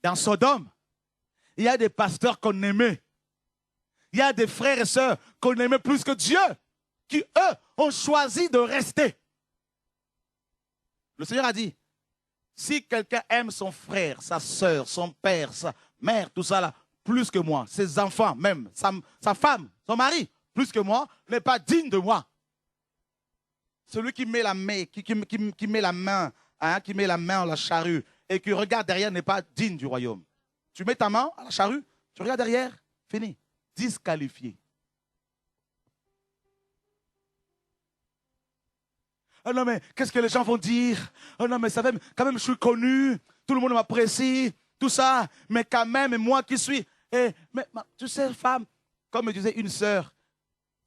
Dans Sodome, il y a des pasteurs qu'on aimait. Il y a des frères et sœurs qu'on aimait plus que Dieu, qui, eux, ont choisi de rester. Le Seigneur a dit, si quelqu'un aime son frère, sa sœur, son père, sa mère, tout ça là, plus que moi, ses enfants même, sa femme, son mari, plus que moi, n'est pas digne de moi. Celui qui met la main, qui met la main, hein, qui met la main à la charrue et qui regarde derrière n'est pas digne du royaume. Tu mets ta main à la charrue, tu regardes derrière, fini, disqualifié. Oh non, mais qu'est-ce que les gens vont dire? Oh non, mais ça va, quand même, je suis connu, tout le monde m'apprécie, tout ça, mais quand même, moi qui suis. Mais tu sais, femme, comme me disait une sœur,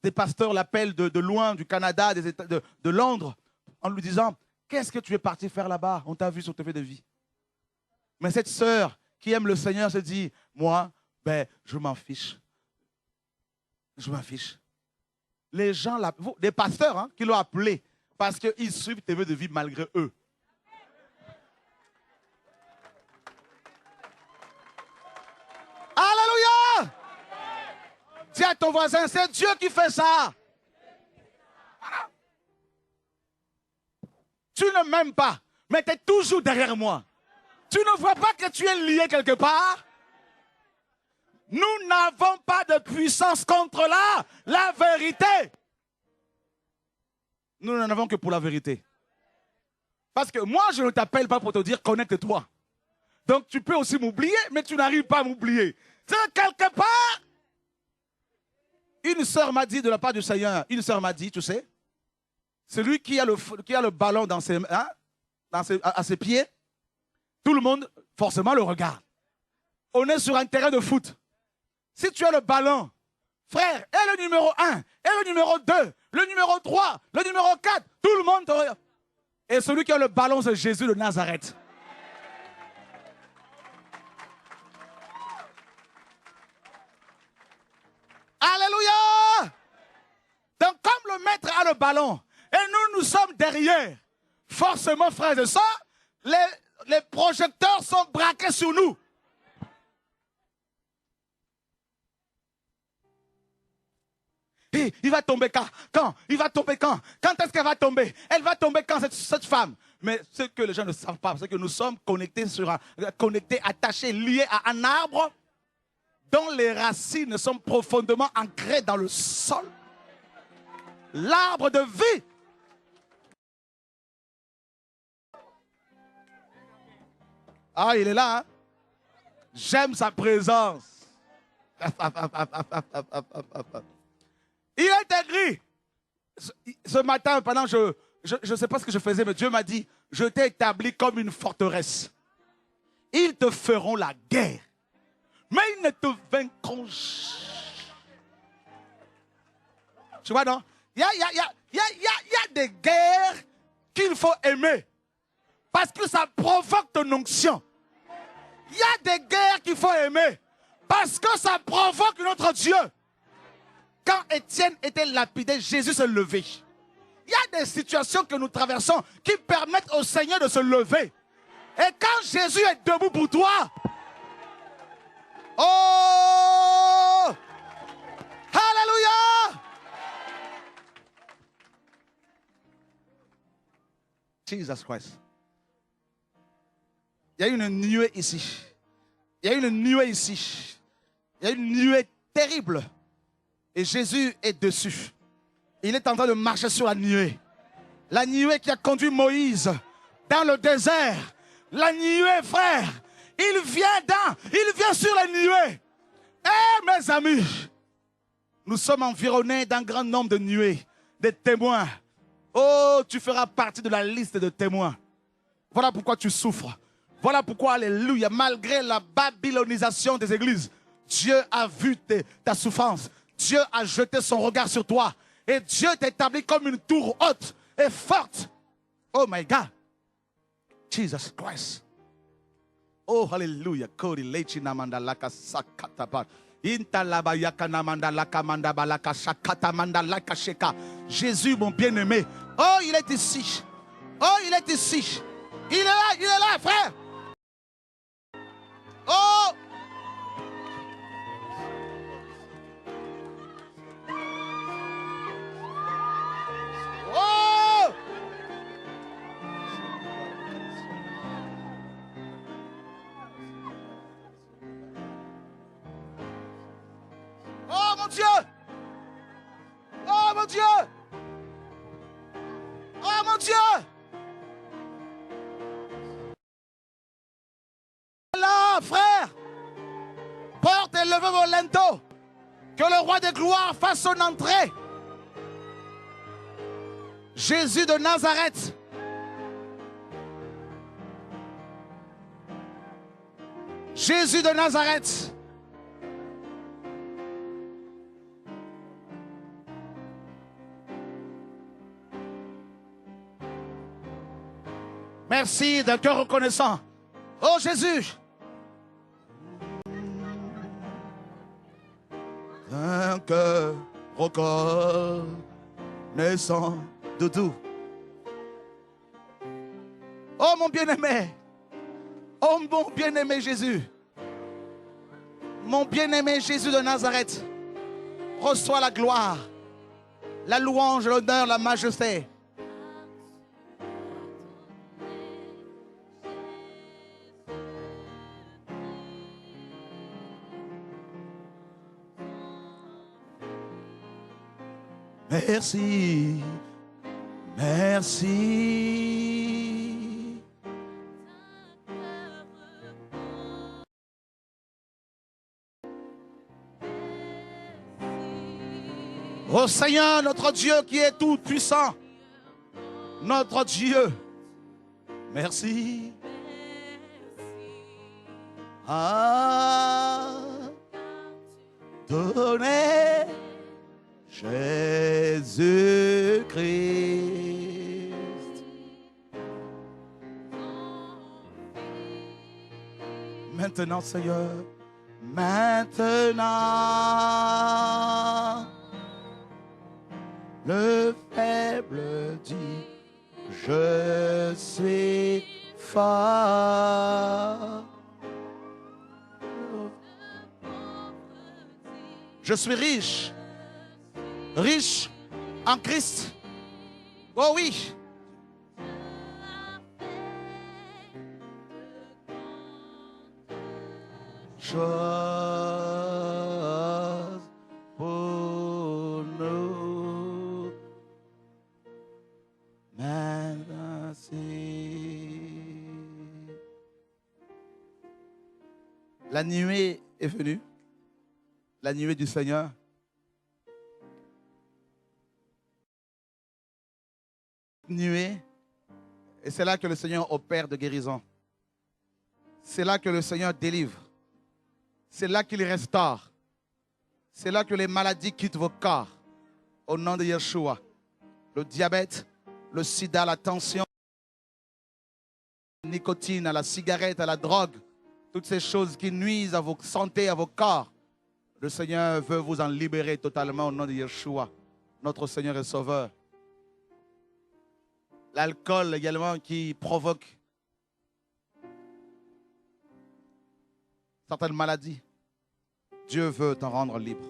des pasteurs l'appellent de loin, du Canada, des États, de Londres, en lui disant, qu'est-ce que tu es parti faire là-bas? On t'a vu sur TV de vie. Mais cette sœur qui aime le Seigneur se dit, moi, ben, je m'en fiche. Je m'en fiche. Les gens, des pasteurs hein, qui l'ont appelé, parce qu'ils suivent TV de vie malgré eux. Alléluia! Dis à ton voisin, c'est Dieu qui fait ça. Voilà. Tu ne m'aimes pas, mais tu es toujours derrière moi. Tu ne vois pas que tu es lié quelque part? Nous n'avons pas de puissance contre la vérité. Nous n'en avons que pour la vérité. Parce que moi, je ne t'appelle pas pour te dire connecte-toi. Donc tu peux aussi m'oublier, mais tu n'arrives pas à m'oublier. C'est quelque part. Une sœur m'a dit de la part du Seigneur, une sœur m'a dit, tu sais, celui qui a le ballon dans à ses pieds, tout le monde forcément le regarde. On est sur un terrain de foot. Si tu as le ballon, frère, et le numéro 1, et le numéro 2, le numéro 3, le numéro 4, tout le monde te regarde. Et celui qui a le ballon, c'est Jésus de Nazareth. Alléluia! Donc comme le maître a le ballon, et nous sommes derrière, forcément, frères et sœurs, les projecteurs sont braqués sur nous. Et il va tomber quand? Il va tomber quand? Quand est-ce qu'elle va tomber? Elle va tomber quand, cette femme? Mais ce que les gens ne savent pas, c'est que nous sommes connectés, attachés, liés à un arbre dont les racines sont profondément ancrées dans le sol. L'arbre de vie. Ah, il est là, hein? J'aime sa présence. Il est écrit. Ce matin, pendant je ne sais pas ce que je faisais, mais Dieu m'a dit, je t'ai établi comme une forteresse. Ils te feront la guerre, mais ils ne te vaincront jamais. Tu vois, non? Il y a des guerres qu'il faut aimer. Parce que ça provoque ton onction. Il y a des guerres qu'il faut aimer. Parce que ça provoque notre Dieu. Quand Étienne était lapidé, Jésus s'est levé. Il y a des situations que nous traversons qui permettent au Seigneur de se lever. Et quand Jésus est debout pour toi, oh! Alléluia! Jesus Christ. Il y a une nuée ici. Il y a une nuée ici. Il y a une nuée terrible. Et Jésus est dessus. Il est en train de marcher sur la nuée. La nuée qui a conduit Moïse dans le désert. La nuée, frère. Il vient sur la nuée. Eh, mes amis, nous sommes environnés d'un grand nombre de nuées, des témoins. Oh, tu feras partie de la liste de témoins. Voilà pourquoi tu souffres. Voilà pourquoi, alléluia, malgré la babylonisation des églises, Dieu a vu ta souffrance. Dieu a jeté son regard sur toi. Et Dieu t'établit comme une tour haute et forte. Oh my God. Jesus Christ. Oh, hallelujah. Jésus, mon bien-aimé. Oh, il est ici. Oh, il est ici. Il est là, frère. Oh! Oh! Oh mon Dieu! Oh mon Dieu! Oh mon Dieu! Là, frère! Porte et levez vos linteaux. Que le roi des gloires fasse son entrée. Jésus de Nazareth. Jésus de Nazareth. Merci d'un cœur reconnaissant. Oh Jésus. Un cœur reconnaissant. Doudou. Oh mon bien-aimé. Oh mon bien-aimé Jésus. Mon bien-aimé Jésus de Nazareth. Reçois la gloire, la louange, l'honneur, la majesté. Merci, merci. Ô Seigneur, notre Dieu qui est tout puissant, notre Dieu, merci. À donner Jésus-Christ. Maintenant, Seigneur, maintenant, le faible dit, je suis fort. Je suis riche, riche en Christ. Oh oui. Chose pour nous. Merci. La nuée est venue. La nuée du Seigneur. Nuée. Et c'est là que le Seigneur opère de guérison. C'est là que le Seigneur délivre. C'est là qu'il restaure. C'est là que les maladies quittent vos corps. Au nom de Yeshua. Le diabète, le sida, la tension, la nicotine, à la cigarette, à la drogue. Toutes ces choses qui nuisent à votre santé, à vos corps. Le Seigneur veut vous en libérer totalement au nom de Yeshua, notre Seigneur et Sauveur. L'alcool également qui provoque certaines maladies. Dieu veut t'en rendre libre.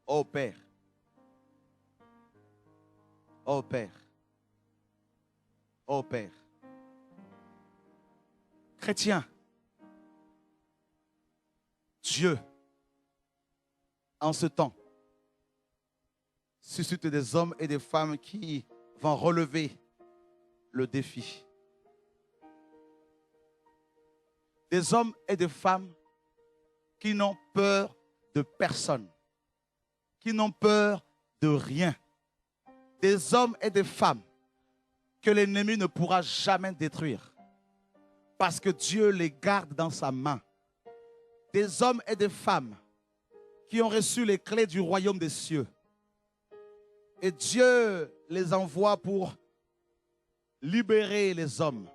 Ô Père. Ô Père. Ô Père. Chrétien. Dieu, en ce temps, suscite des hommes et des femmes qui vont relever le défi. Des hommes et des femmes qui n'ont peur de personne, qui n'ont peur de rien. Des hommes et des femmes que l'ennemi ne pourra jamais détruire parce que Dieu les garde dans sa main. Des hommes et des femmes qui ont reçu les clés du royaume des cieux. Et Dieu les envoie pour libérer les hommes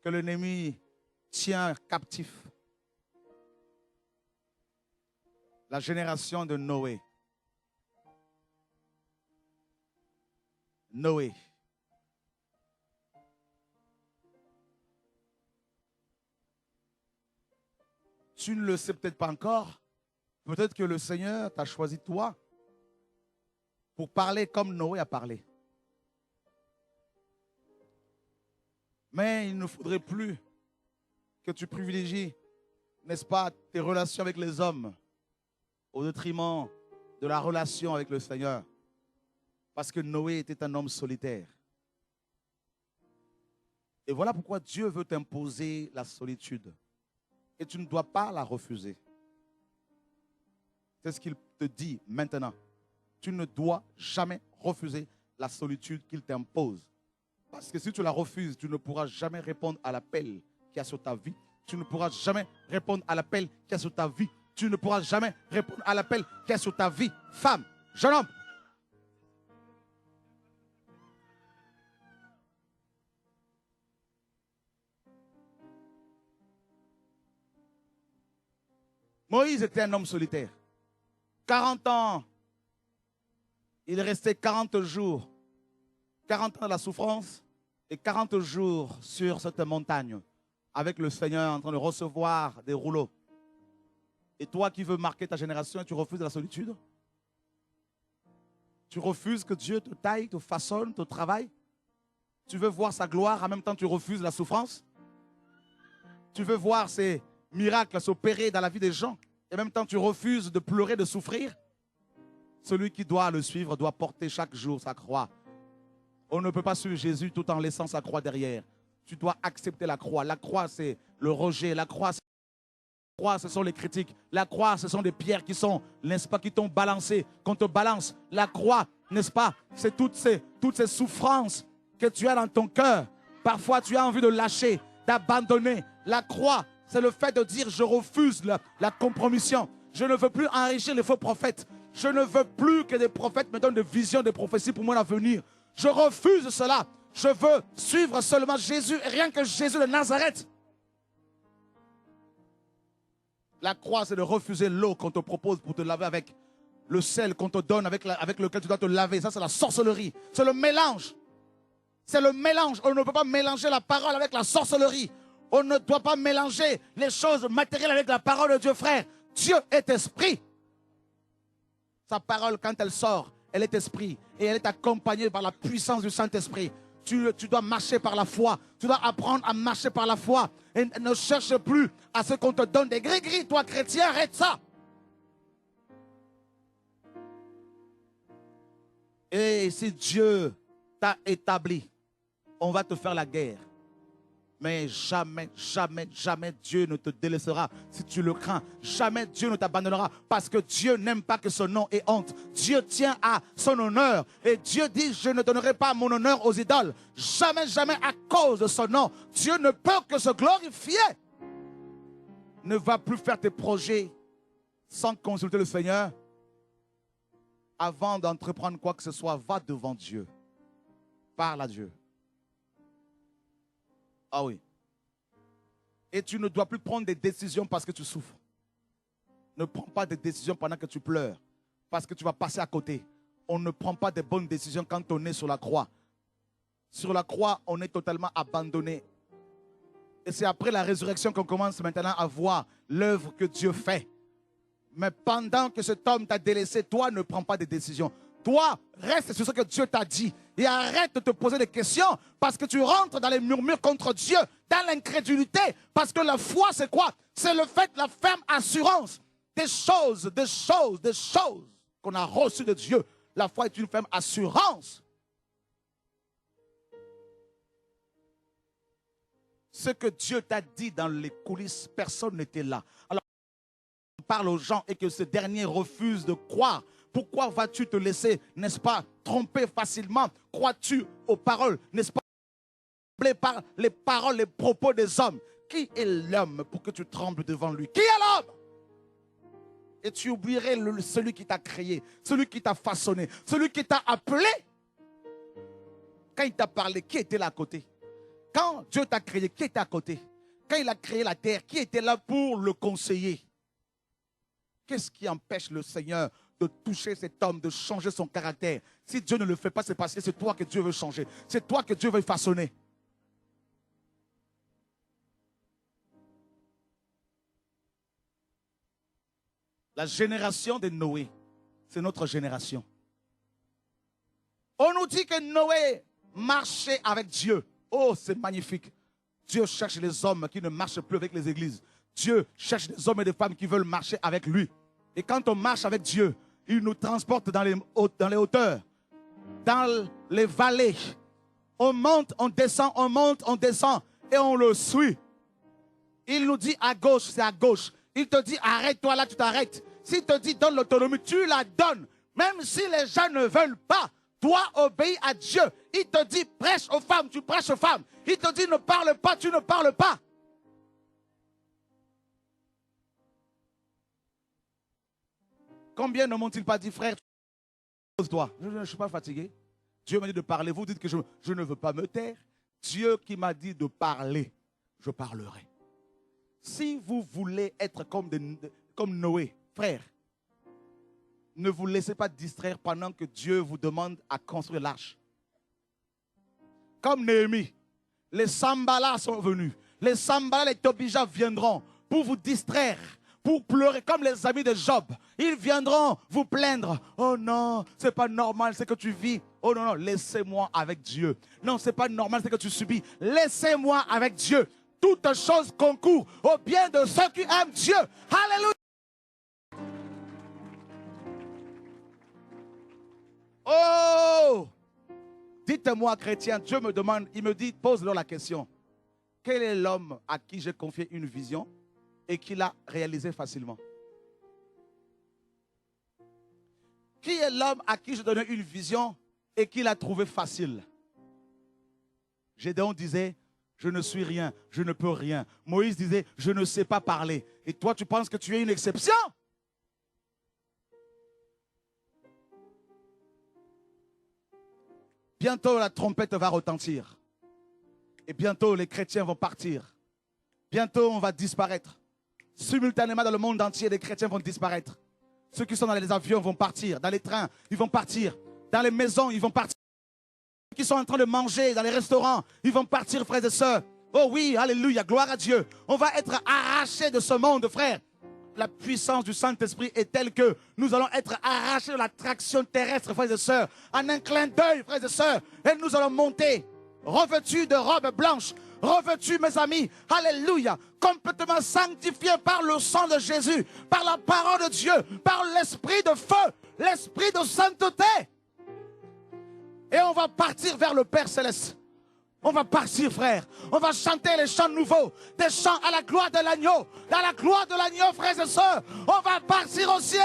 que l'ennemi tient captifs. La génération de Noé. Noé. Tu ne le sais peut-être pas encore. Peut-être que le Seigneur t'a choisi toi pour parler comme Noé a parlé. Mais il ne faudrait plus que tu privilégies, n'est-ce pas, tes relations avec les hommes au détriment de la relation avec le Seigneur. Parce que Noé était un homme solitaire. Et voilà pourquoi Dieu veut t'imposer la solitude. Et tu ne dois pas la refuser. C'est ce qu'il te dit maintenant. Tu ne dois jamais refuser la solitude qu'il t'impose. Parce que si tu la refuses, tu ne pourras jamais répondre à l'appel qu'il y a sur ta vie. Tu ne pourras jamais répondre à l'appel qu'il y a sur ta vie. Tu ne pourras jamais répondre à l'appel qu'il y a sur ta vie. Femme, jeune homme. Moïse était un homme solitaire. 40 ans. Il est resté 40 jours. 40 ans de la souffrance et 40 jours sur cette montagne avec le Seigneur en train de recevoir des rouleaux. Et toi qui veux marquer ta génération, tu refuses la solitude? Tu refuses que Dieu te taille, te façonne, te travaille? Tu veux voir sa gloire, en même temps tu refuses la souffrance? Tu veux voir ses miracles s'opérer dans la vie des gens? et en même temps tu refuses de pleurer, de souffrir, celui qui doit le suivre doit porter chaque jour sa croix. On ne peut pas suivre Jésus tout en laissant sa croix derrière. Tu dois accepter la croix. La croix, c'est le rejet. La croix, ce sont les critiques. La croix, ce sont des pierres qui sont, n'est-ce pas, qui t'ont balancé. Qu'on te balance. La croix, n'est-ce pas, c'est toutes ces souffrances que tu as dans ton cœur. Parfois, tu as envie de lâcher, d'abandonner. La croix, c'est le fait de dire, je refuse la compromission. Je ne veux plus enrichir les faux prophètes. Je ne veux plus que des prophètes me donnent des visions, des prophéties pour mon avenir. Je refuse cela. Je veux suivre seulement Jésus, rien que Jésus de Nazareth. La croix, c'est de refuser l'eau qu'on te propose pour te laver avec le sel qu'on te donne, avec lequel tu dois te laver. Ça, c'est la sorcellerie. C'est le mélange. C'est le mélange. On ne peut pas mélanger la parole avec la sorcellerie. On ne doit pas mélanger les choses matérielles avec la parole de Dieu, frère. Dieu est esprit. Sa parole, quand elle sort, elle est esprit. Et elle est accompagnée par la puissance du Saint-Esprit. Tu dois marcher par la foi. Tu dois apprendre à marcher par la foi. Et ne cherche plus à ce qu'on te donne des gris-gris. Toi, chrétien, arrête ça. Et si Dieu t'a établi, on va te faire la guerre. Mais jamais, jamais, jamais Dieu ne te délaissera si tu le crains. Jamais Dieu ne t'abandonnera parce que Dieu n'aime pas que son nom ait honte. Dieu tient à son honneur. Et Dieu dit, je ne donnerai pas mon honneur aux idoles. Jamais, jamais à cause de son nom. Dieu ne peut que se glorifier. Ne va plus faire tes projets sans consulter le Seigneur. Avant d'entreprendre quoi que ce soit, va devant Dieu. Parle à Dieu. Ah oui. Et tu ne dois plus prendre des décisions parce que tu souffres. Ne prends pas de décisions pendant que tu pleures. Parce que tu vas passer à côté. On ne prend pas de bonnes décisions quand on est sur la croix. Sur la croix, on est totalement abandonné. Et c'est après la résurrection qu'on commence maintenant à voir l'œuvre que Dieu fait. Mais pendant que cet homme t'a délaissé, toi ne prends pas de décisions. Toi, reste sur ce que Dieu t'a dit. Et arrête de te poser des questions parce que tu rentres dans les murmures contre Dieu, dans l'incrédulité. Parce que la foi, c'est quoi? C'est le fait, la ferme assurance des choses qu'on a reçues de Dieu. La foi est une ferme assurance. Ce que Dieu t'a dit dans les coulisses, personne n'était là. Alors, on parle aux gens et que ce dernier refuse de croire. Pourquoi vas-tu te laisser, n'est-ce pas, tromper facilement? Crois-tu aux paroles, n'est-ce pas, par les paroles, les propos des hommes? Qui est l'homme pour que tu trembles devant lui? Qui est l'homme? Et tu oublierais celui qui t'a créé, celui qui t'a façonné, celui qui t'a appelé. Quand il t'a parlé, qui était là à côté? Quand Dieu t'a créé, qui était à côté? Quand il a créé la terre, qui était là pour le conseiller? Qu'est-ce qui empêche le Seigneur de toucher cet homme, de changer son caractère? Si Dieu ne le fait pas, c'est parce que c'est toi que Dieu veut changer. C'est toi que Dieu veut façonner. La génération de Noé, c'est notre génération. On nous dit que Noé marchait avec Dieu. Oh, c'est magnifique. Dieu cherche les hommes qui ne marchent plus avec les églises. Dieu cherche des hommes et des femmes qui veulent marcher avec lui. Et quand on marche avec Dieu, il nous transporte dans les hauteurs, dans les vallées. On monte, on descend, on monte, on descend et on le suit. Il nous dit à gauche, c'est à gauche. Il te dit arrête-toi là, tu t'arrêtes. S'il te dit donne l'autonomie, tu la donnes. Même si les gens ne veulent pas, toi obéis à Dieu. Il te dit prêche aux femmes, tu prêches aux femmes. Il te dit ne parle pas, tu ne parles pas. Combien ne m'ont-ils pas dit, frère, pose-toi. Je ne suis pas fatigué. Dieu m'a dit de parler. Vous dites que je ne veux pas me taire. Dieu qui m'a dit de parler, je parlerai. Si vous voulez être comme Noé, frère, ne vous laissez pas distraire pendant que Dieu vous demande à construire l'arche. Comme Néhémie, les Sambalas sont venus. Les Sambalas, les Tobija viendront pour vous distraire, pour pleurer comme les amis de Job. Ils viendront vous plaindre. Oh non, c'est pas normal ce que tu vis. Oh non, non, laissez-moi avec Dieu. Non, c'est pas normal ce que tu subis. Laissez-moi avec Dieu. Toutes choses concourent au bien de ceux qui aiment Dieu. Alléluia. écoutez-moi, chrétien, Dieu me demande, il me dit, pose-leur la question. Quel est l'homme à qui j'ai confié une vision et qui l'a réalisée facilement? Qui est l'homme à qui je donnais une vision et qui l'a trouvée facile? Gédéon disait, je ne suis rien, je ne peux rien. Moïse disait, je ne sais pas parler. Et toi, tu penses que tu es une exception? Bientôt, la trompette va retentir. Et bientôt, les chrétiens vont partir. Bientôt, on va disparaître. Simultanément, dans le monde entier, les chrétiens vont disparaître. Ceux qui sont dans les avions vont partir. Dans les trains, ils vont partir. Dans les maisons, ils vont partir. Ceux qui sont en train de manger dans les restaurants, ils vont partir, frères et sœurs. Oh oui, alléluia, gloire à Dieu. On va être arrachés de ce monde, frère. La puissance du Saint-Esprit est telle que nous allons être arrachés de l'attraction terrestre, frères et sœurs. En un clin d'œil, frères et sœurs. Et nous allons monter, revêtus de robes blanches, revêtus, mes amis, alléluia, complètement sanctifiés par le sang de Jésus, par la parole de Dieu, par l'esprit de feu, l'esprit de sainteté. Et on va partir vers le Père Céleste. On va partir, frère. On va chanter les chants nouveaux, des chants à la gloire de l'agneau. Dans la gloire de l'agneau, frères et sœurs, on va partir au ciel.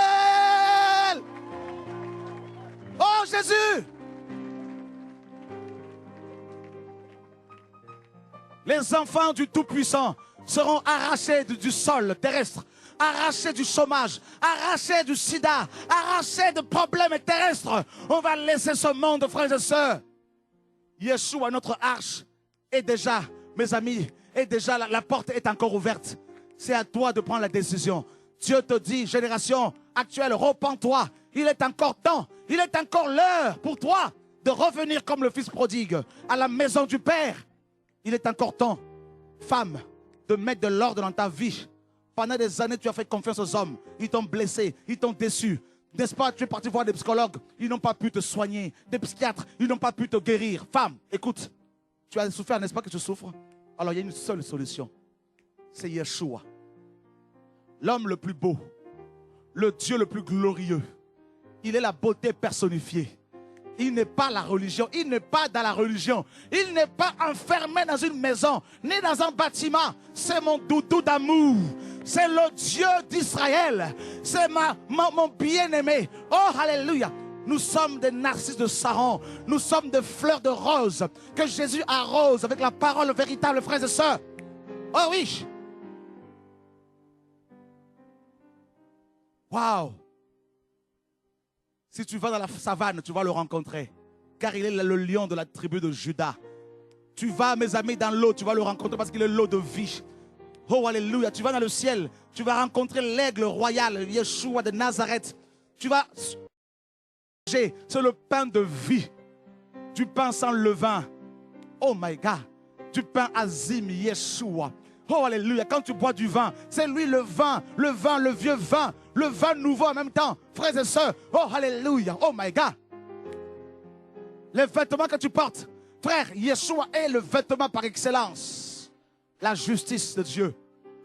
Oh Jésus! Les enfants du Tout-Puissant seront arrachés du sol terrestre, arrachés du chômage, arrachés du sida, arrachés de problèmes terrestres. On va laisser ce monde, frères et sœurs. Yeshua, notre arche, est déjà, mes amis, est déjà, la porte est encore ouverte. C'est à toi de prendre la décision. Dieu te dit, génération actuelle, repens-toi. Il est encore temps, il est encore l'heure pour toi de revenir comme le fils prodigue à la maison du Père. Il est encore temps, femme, de mettre de l'ordre dans ta vie. Pendant des années, tu as fait confiance aux hommes. Ils t'ont blessé, ils t'ont déçu. N'est-ce pas, tu es parti voir des psychologues, ils n'ont pas pu te soigner. Des psychiatres, ils n'ont pas pu te guérir. Femme, écoute, tu as souffert, n'est-ce pas que tu souffres? Alors il y a une seule solution. C'est Yeshua. L'homme le plus beau, le Dieu le plus glorieux. Il est la beauté personnifiée. Il n'est pas la religion, il n'est pas dans la religion. Il n'est pas enfermé dans une maison, ni dans un bâtiment. C'est mon doudou d'amour. C'est le Dieu d'Israël. C'est mon bien-aimé. Oh, alléluia. Nous sommes des narcisses de Saron. Nous sommes des fleurs de rose que Jésus arrose avec la parole véritable, frères et sœurs. Oh oui. Waouh. Si tu vas dans la savane, tu vas le rencontrer. Car il est le lion de la tribu de Juda. Tu vas, mes amis, dans l'eau, tu vas le rencontrer parce qu'il est l'eau de vie. Oh, alléluia. Tu vas dans le ciel, tu vas rencontrer l'aigle royal, Yeshua de Nazareth. Tu vas manger, c'est le pain de vie. Du pain sans levain. Oh my God. Du pain azim, Yeshua. Oh, alléluia. Quand tu bois du vin, c'est lui le vin, le vieux vin, le vin nouveau en même temps. Frères et sœurs, oh, alléluia. Oh my God. Les vêtements que tu portes, frère, Yeshua est le vêtement par excellence. La justice de Dieu.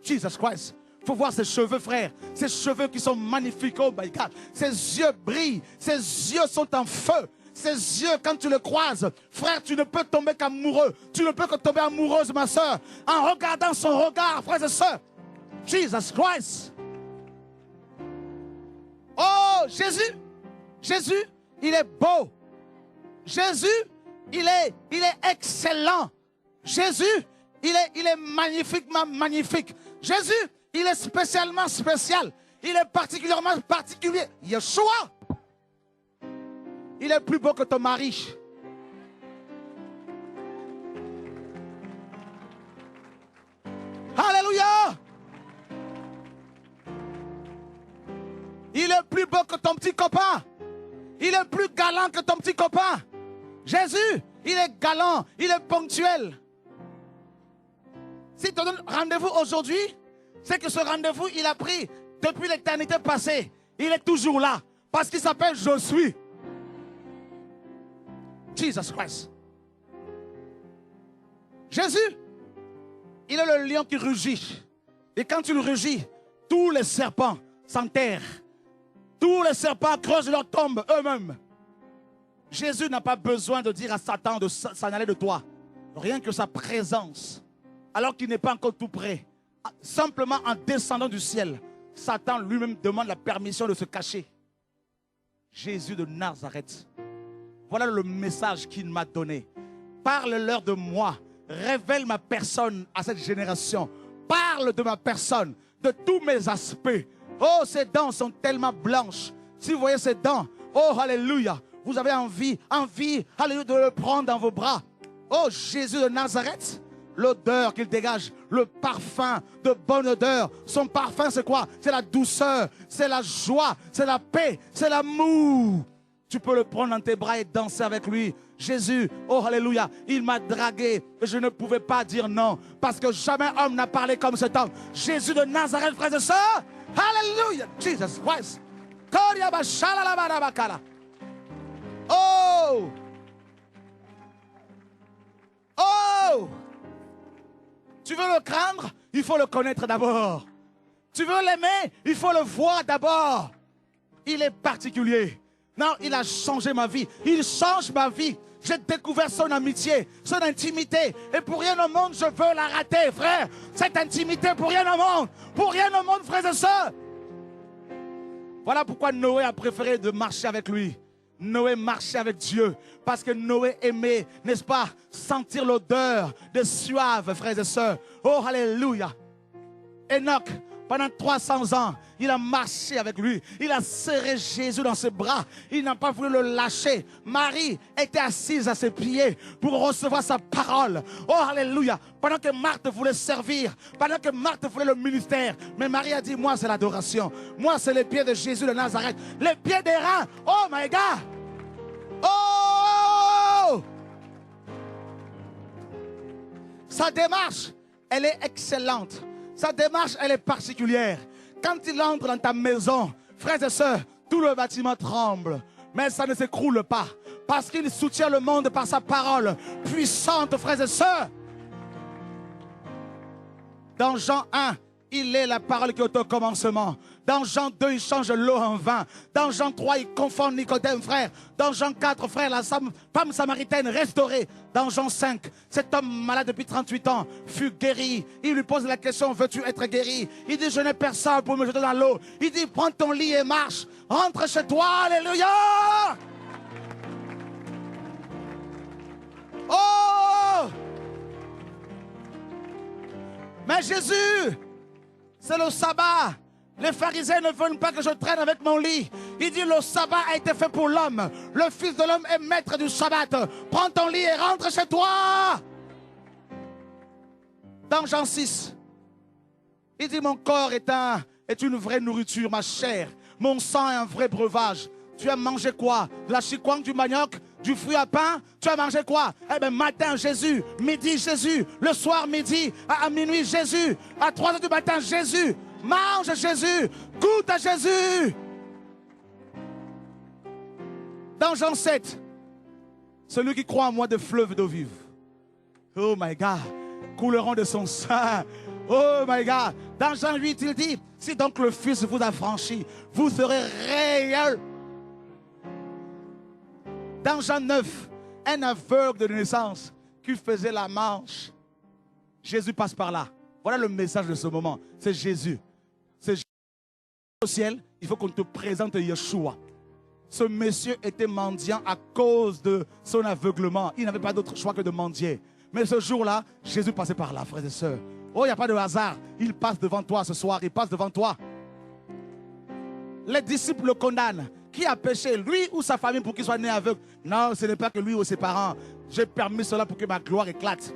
Jesus Christ. Il faut voir ses cheveux, frère. Ses cheveux qui sont magnifiques. Oh my God. Ses yeux brillent. Ses yeux sont en feu. Ses yeux, quand tu le croises, frère, tu ne peux tomber qu'amoureux. Tu ne peux que tomber amoureuse, ma soeur, en regardant son regard, frères et sœurs. Jesus Christ. Oh, Jésus. Jésus, il est beau. Jésus, il est excellent. Jésus, il est magnifiquement magnifique. Jésus, il est spécialement spécial. Il est particulièrement particulier. Yeshua, il est plus beau que ton mari. Alléluia. Il est plus beau que ton petit copain. Il est plus galant que ton petit copain. Jésus, il est galant, il est ponctuel. Si tu donnes rendez-vous aujourd'hui, c'est que ce rendez-vous, il a pris depuis l'éternité passée. Il est toujours là. Parce qu'il s'appelle Je suis. Jesus Christ. Jésus, il est le lion qui rugit. Et quand il rugit, tous les serpents s'enterrent. Tous les serpents creusent leur tombe eux-mêmes. Jésus n'a pas besoin de dire à Satan de s'en aller de toi. Rien que sa présence, alors qu'il n'est pas encore tout près, simplement en descendant du ciel, Satan lui-même demande la permission de se cacher. Jésus de Nazareth, voilà le message qu'il m'a donné. Parle-leur de moi, révèle ma personne à cette génération. Parle de ma personne, de tous mes aspects. Oh, ces dents sont tellement blanches. Si vous voyez ces dents, oh, alléluia, vous avez envie, alléluia, de le prendre dans vos bras. Oh, Jésus de Nazareth, l'odeur qu'il dégage, le parfum de bonne odeur. Son parfum, c'est quoi? C'est la douceur, c'est la joie, c'est la paix, c'est l'amour. Tu peux le prendre dans tes bras et danser avec lui. Jésus, oh alléluia, il m'a dragué et je ne pouvais pas dire non parce que jamais homme n'a parlé comme cet homme. Jésus de Nazareth, frères et sœurs, alléluia, Jesus Christ. Oh! Oh! Tu veux le craindre? Il faut le connaître d'abord. Tu veux l'aimer? Il faut le voir d'abord. Il est particulier. Non, il a changé ma vie. Il change ma vie. J'ai découvert son amitié, son intimité. Et pour rien au monde, je veux la rater, frère. Cette intimité, pour rien au monde. Pour rien au monde, frères et sœurs. Voilà pourquoi Noé a préféré de marcher avec lui. Noé marchait avec Dieu parce que Noé aimait, n'est-ce pas, sentir l'odeur de suave, frères et sœurs. Oh, alléluia. Enoch, pendant 300 ans, il a marché avec lui. Il a serré Jésus dans ses bras. Il n'a pas voulu le lâcher. Marie était assise à ses pieds pour recevoir sa parole. Oh, alléluia. Pendant que Marthe voulait servir, pendant que Marthe voulait le ministère, mais Marie a dit, moi c'est l'adoration. Moi c'est les pieds de Jésus de Nazareth. Les pieds des reins. Oh my God. Oh! Sa démarche, elle est excellente. Sa démarche, elle est particulière. Quand il entre dans ta maison, frères et sœurs, tout le bâtiment tremble. Mais ça ne s'écroule pas. Parce qu'il soutient le monde par sa parole puissante, frères et sœurs. Dans Jean 1, il est la parole qui est au commencement. Dans Jean 2, il change l'eau en vin. Dans Jean 3, il confond Nicodème, frère. Dans Jean 4, frère, la femme samaritaine restaurée. Dans Jean 5, cet homme malade depuis 38 ans fut guéri. Il lui pose la question, veux-tu être guéri? Il dit, je n'ai personne pour me jeter dans l'eau. Il dit, prends ton lit et marche. Rentre chez toi, alléluia. Oh! Mais Jésus, c'est le sabbat. Les pharisiens ne veulent pas que je traîne avec mon lit. Il dit le sabbat a été fait pour l'homme. Le Fils de l'homme est maître du sabbat. Prends ton lit et rentre chez toi. Dans Jean 6, il dit mon corps est une vraie nourriture, ma chair. Mon sang est un vrai breuvage. Tu as mangé quoi? De la chikwang, du manioc, du fruit à pain? Tu as mangé quoi? Eh bien, matin, Jésus. Midi, Jésus. Le soir, midi. À minuit, Jésus. À 3 heures du matin, Jésus. Mange Jésus. Goûte à Jésus. Dans Jean 7, celui qui croit en moi de fleuves d'eau vive. Oh my God. Couleront de son sang. Oh my God. Dans Jean 8, il dit, si donc le Fils vous a franchi, vous serez réel. Dans Jean 9, un aveugle de naissance qui faisait la marche. Jésus passe par là. Voilà le message de ce moment. C'est Jésus. C'est Jésus. Au ciel, il faut qu'on te présente Yeshua. Ce monsieur était mendiant à cause de son aveuglement. Il n'avait pas d'autre choix que de mendier. Mais ce jour-là, Jésus passait par là, frères et sœurs. Oh, il n'y a pas de hasard. Il passe devant toi ce soir. Il passe devant toi. Les disciples le condamnent. Qui a péché, lui ou sa famille, pour qu'il soit né aveugle? Non, ce n'est pas que lui ou ses parents. J'ai permis cela pour que ma gloire éclate.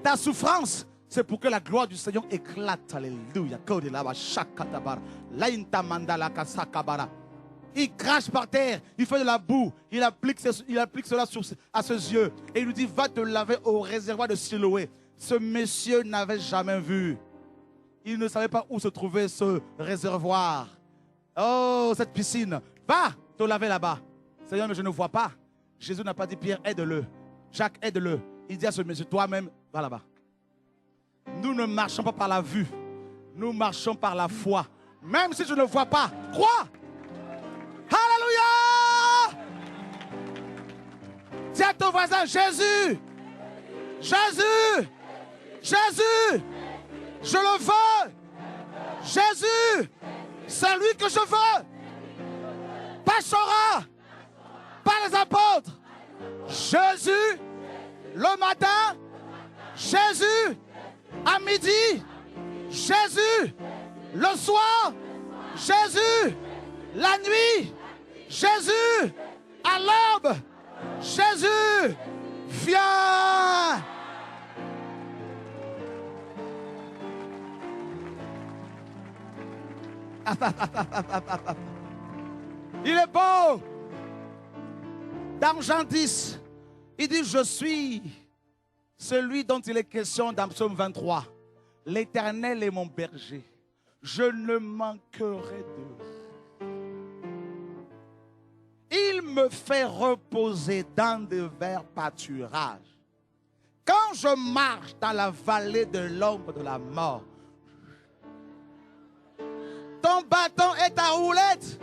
Ta souffrance, c'est pour que la gloire du Seigneur éclate. Alléluia. Il crache par terre, il fait de la boue, il applique cela à ses yeux. Et il lui dit, va te laver au réservoir de Siloé. Ce monsieur n'avait jamais vu. Il ne savait pas où se trouvait ce réservoir. Oh, cette piscine. Va te laver là-bas. Seigneur, mais je ne vois pas. Jésus n'a pas dit, Pierre, aide-le. Jacques, aide-le. Il dit à ce monsieur, toi-même, va là-bas. Nous ne marchons pas par la vue. Nous marchons par la foi. Même si je ne vois pas, crois. Alléluia. à ton voisin, Jésus, Jésus, Jésus, je le veux. Jésus, c'est lui que je veux. Pas Chora, pas les apôtres. Jésus, le matin, Jésus, à midi, Jésus, le soir, Jésus, la nuit, Jésus, à l'aube, Jésus, viens. Il est beau. Dans Jean 10, il dit, je suis celui dont il est question dans Psaume 23. L'Éternel est mon berger. Je ne manquerai de rien. Il me fait reposer dans de verts pâturages. Quand je marche dans la vallée de l'ombre de la mort, ton bâton et ta roulette.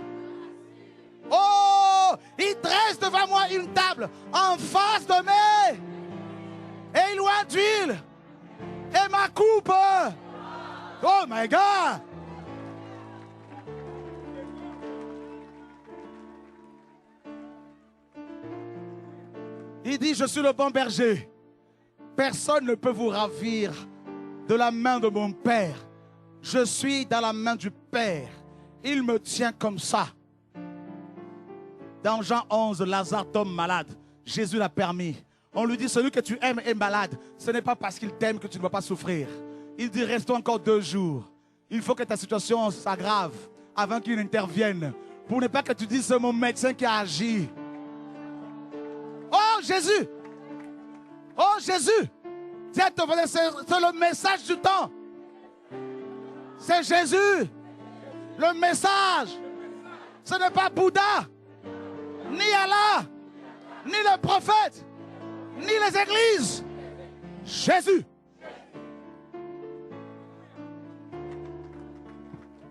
Oh, il dresse devant moi une table en face de moi. Et il oint d'huile. Et ma coupe. Oh my God. Il dit, je suis le bon berger. Personne ne peut vous ravir de la main de mon Père. Je suis dans la main du Père. Il me tient comme ça. Dans Jean 11, Lazare tombe malade. Jésus l'a permis. On lui dit, celui que tu aimes est malade. Ce n'est pas parce qu'il t'aime que tu ne vas pas souffrir. Il dit, reste encore 2 jours. Il faut que ta situation s'aggrave avant qu'il intervienne. Pour ne pas que tu dises, c'est mon médecin qui a agi. Oh Jésus! Oh Jésus! C'est le message du temps. C'est Jésus. Le message. Ce n'est pas Bouddha, ni Allah, ni le prophète, ni les églises. Jésus.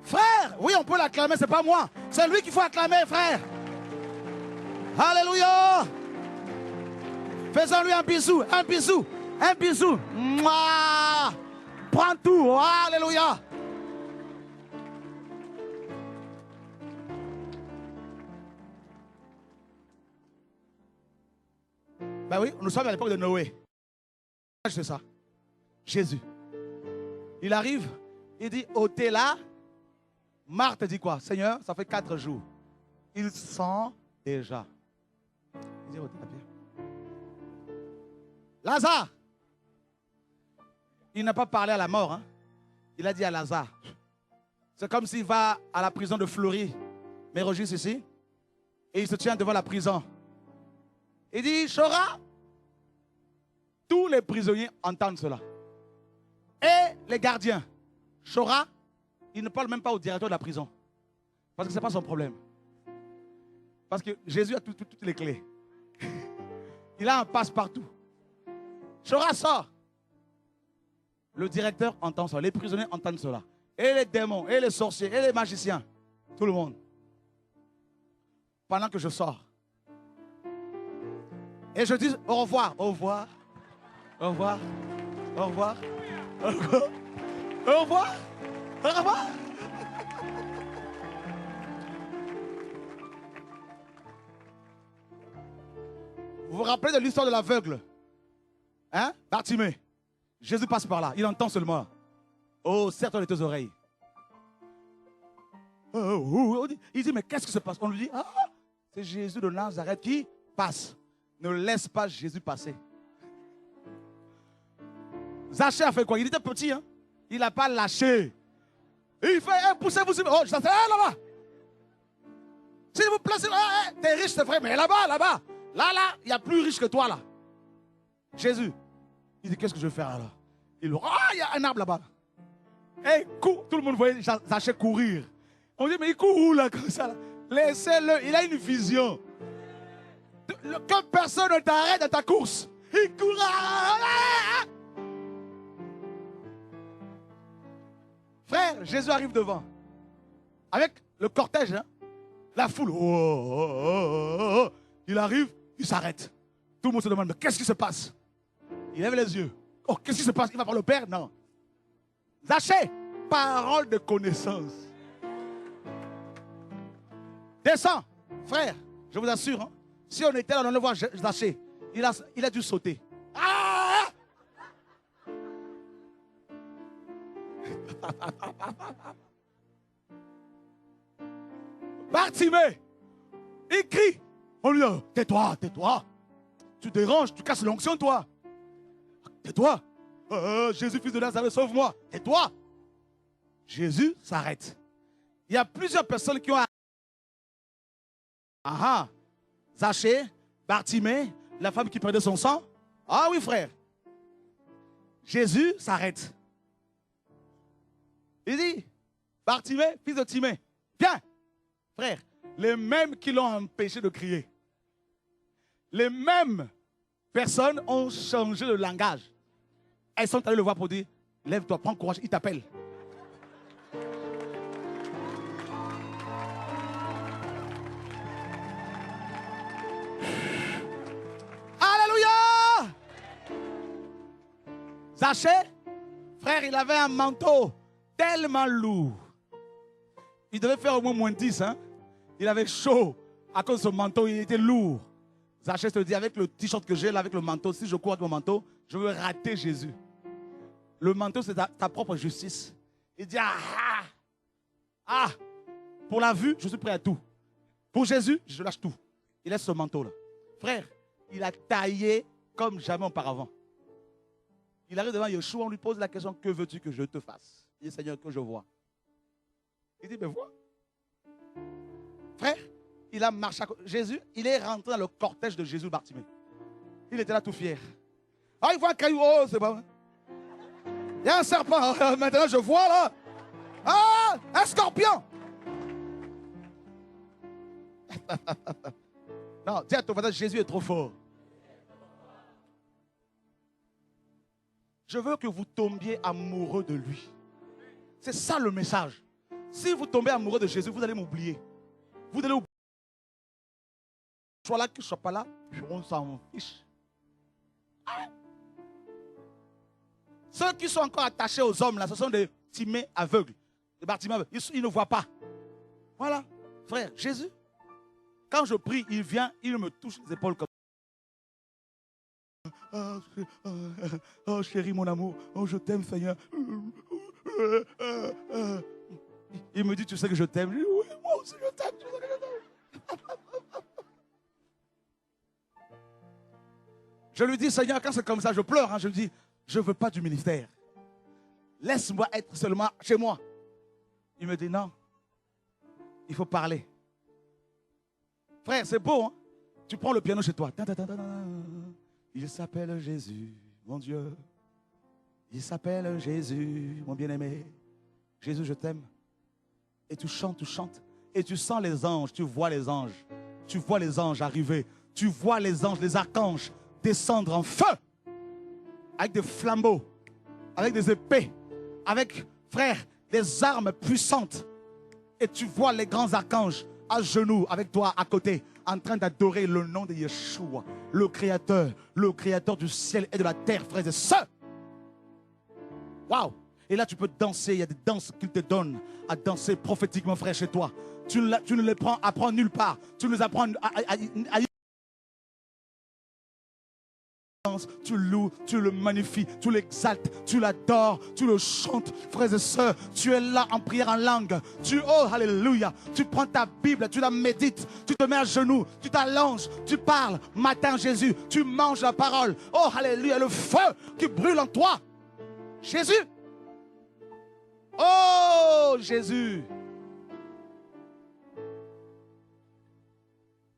Frère, oui, on peut l'acclamer, c'est pas moi. C'est lui qu'il faut acclamer, frère. Alléluia. Faisons-lui un bisou, un bisou, un bisou. Mouah. Prends tout. Alléluia. Ben oui, nous sommes à l'époque de Noé. C'est ça. Jésus. Il arrive, il dit, ôtez là. Marthe dit quoi? Seigneur, ça fait 4 jours. Il sent déjà. Il dit, ôtez la pierre. Lazare. Il n'a pas parlé à la mort. Hein? Il a dit à Lazare. C'est comme s'il va à la prison de Fleury, mais Régis ici, et il se tient devant la prison. Il dit, Chora. Tous les prisonniers entendent cela. Et les gardiens. Chora, il ne parle même pas au directeur de la prison. Parce que ce n'est pas son problème. Parce que Jésus a toutes les clés. Il a un passe-partout. Chora sort. Le directeur entend ça. Les prisonniers entendent cela. Et les démons, et les sorciers, et les magiciens. Tout le monde. Pendant que je sors. Et je dis au revoir, au revoir, au revoir, au revoir, au revoir, au revoir, au revoir. Vous vous rappelez de l'histoire de l'aveugle? Hein? Bartimée. Jésus passe par là, il entend seulement. Oh, serre-toi les tes oreilles. Il dit, mais qu'est-ce qui se passe? On lui dit, ah, c'est Jésus de Nazareth qui passe. Ne laisse pas Jésus passer. Zachée a fait quoi? Il était petit, hein? Il n'a pas lâché. Il fait, hey, poussez-vous. Oh, je là-bas. S'il vous plaît, t'es riche, c'est vrai, mais là-bas, là-bas. Là, il y a plus riche que toi, là. Jésus. Il dit, qu'est-ce que je vais faire alors? Il dit, oh, il y a un arbre là-bas. Hey, cours. Tout le monde voyait Zachée courir. On dit, mais il court où, là, comme ça, là? Laissez-le, il a une vision. Que personne ne t'arrête dans ta course. Il court. Frère, Jésus arrive devant. Avec le cortège, hein? La foule. Il arrive, il s'arrête. Tout le monde se demande, mais qu'est-ce qui se passe? Il lève les yeux. Oh, qu'est-ce qui se passe? Il va voir le Père? Non. Zachée, parole de connaissance. Descends, frère, je vous assure. Hein, si on était là, on le voit Zachée. Il a dû sauter. Ah! Bartimée, il crie. On lui dit, tais-toi, tais-toi. Tu déranges, tu casses l'onction, toi. Tais-toi. Jésus, fils de Nazareth, sauve-moi. Tais-toi. Jésus s'arrête. Il y a plusieurs personnes qui ont... Ah, Zachée, Bartimée, la femme qui perdait son sang. Ah oui, frère. Jésus s'arrête. Il dit, Bartimée, fils de Timée, viens. Frère, les mêmes qui l'ont empêché de crier. Les mêmes personnes ont changé de langage. Elles sont allées le voir pour dire, lève-toi, prends courage, il t'appelle. Alléluia! Zachée, frère, il avait un manteau tellement lourd. Il devait faire au moins -10. Hein? Il avait chaud à cause de son manteau, il était lourd. Zachée te dit, avec le t-shirt que j'ai là, avec le manteau, si je cours avec mon manteau, je veux rater Jésus. Le manteau, c'est ta propre justice. Il dit, pour la vue, je suis prêt à tout. Pour Jésus, je lâche tout. Il laisse ce manteau-là. Frère, il a taillé comme jamais auparavant. Il arrive devant Yeshua, on lui pose la question, que veux-tu que je te fasse? Il dit, Seigneur, que je vois. Il dit, mais vois. Frère, il a marché à côté. Jésus, il est rentré dans le cortège de Jésus Bartimée. Il était là tout fier. Ah, il voit un caillou. Oh, c'est pas vrai. Il y a un serpent. Maintenant, je vois là. Ah, un scorpion. Non, dis à ton voisin, Jésus est trop fort. Je veux que vous tombiez amoureux de lui. C'est ça le message. Si vous tombez amoureux de Jésus, vous allez m'oublier. Vous allez oublier. Que je sois là, que je ne sois pas là, on s'en fiche. Ceux qui sont encore attachés aux hommes, là, ce sont des Timées aveugles. Des Bartimée aveugles. Ils ne voient pas. Voilà, frère, Jésus, quand je prie, il vient, il me touche les épaules comme ça. Oh, chérie, mon amour, oh, je t'aime, Seigneur. Il me dit, tu sais que je t'aime. Je dis, oui, moi aussi, je t'aime. Je lui dis, Seigneur, quand c'est comme ça, je pleure. Hein, je lui dis, je ne veux pas du ministère. Laisse-moi être seulement chez moi. Il me dit, non, il faut parler. Frère, c'est beau, hein? Tu prends le piano chez toi. Il s'appelle Jésus, mon Dieu. Il s'appelle Jésus, mon bien-aimé. Jésus, je t'aime. Et tu chantes. Et tu sens les anges, tu vois les anges. Tu vois les anges arriver. Tu vois les anges, les archanges descendre en feu. Avec des flambeaux, avec des épées, avec, frère, des armes puissantes. Et tu vois les grands archanges à genoux avec toi à côté, en train d'adorer le nom de Yeshua, le créateur du ciel et de la terre, frères et sœurs. Waouh! Et là, tu peux danser. Il y a des danses qu'il te donne à danser prophétiquement, frère, chez toi. Tu ne les apprends nulle part. Tu ne les apprends à tu loues, tu le magnifies, tu l'exaltes, tu l'adores, tu le chantes, frères et sœurs. Tu es là en prière en langue. Oh, alléluia. Tu prends ta Bible, tu la médites, tu te mets à genoux, tu t'allonges, tu parles. Matin, Jésus, tu manges la parole. Oh, alléluia. Le feu qui brûle en toi. Jésus. Oh, Jésus.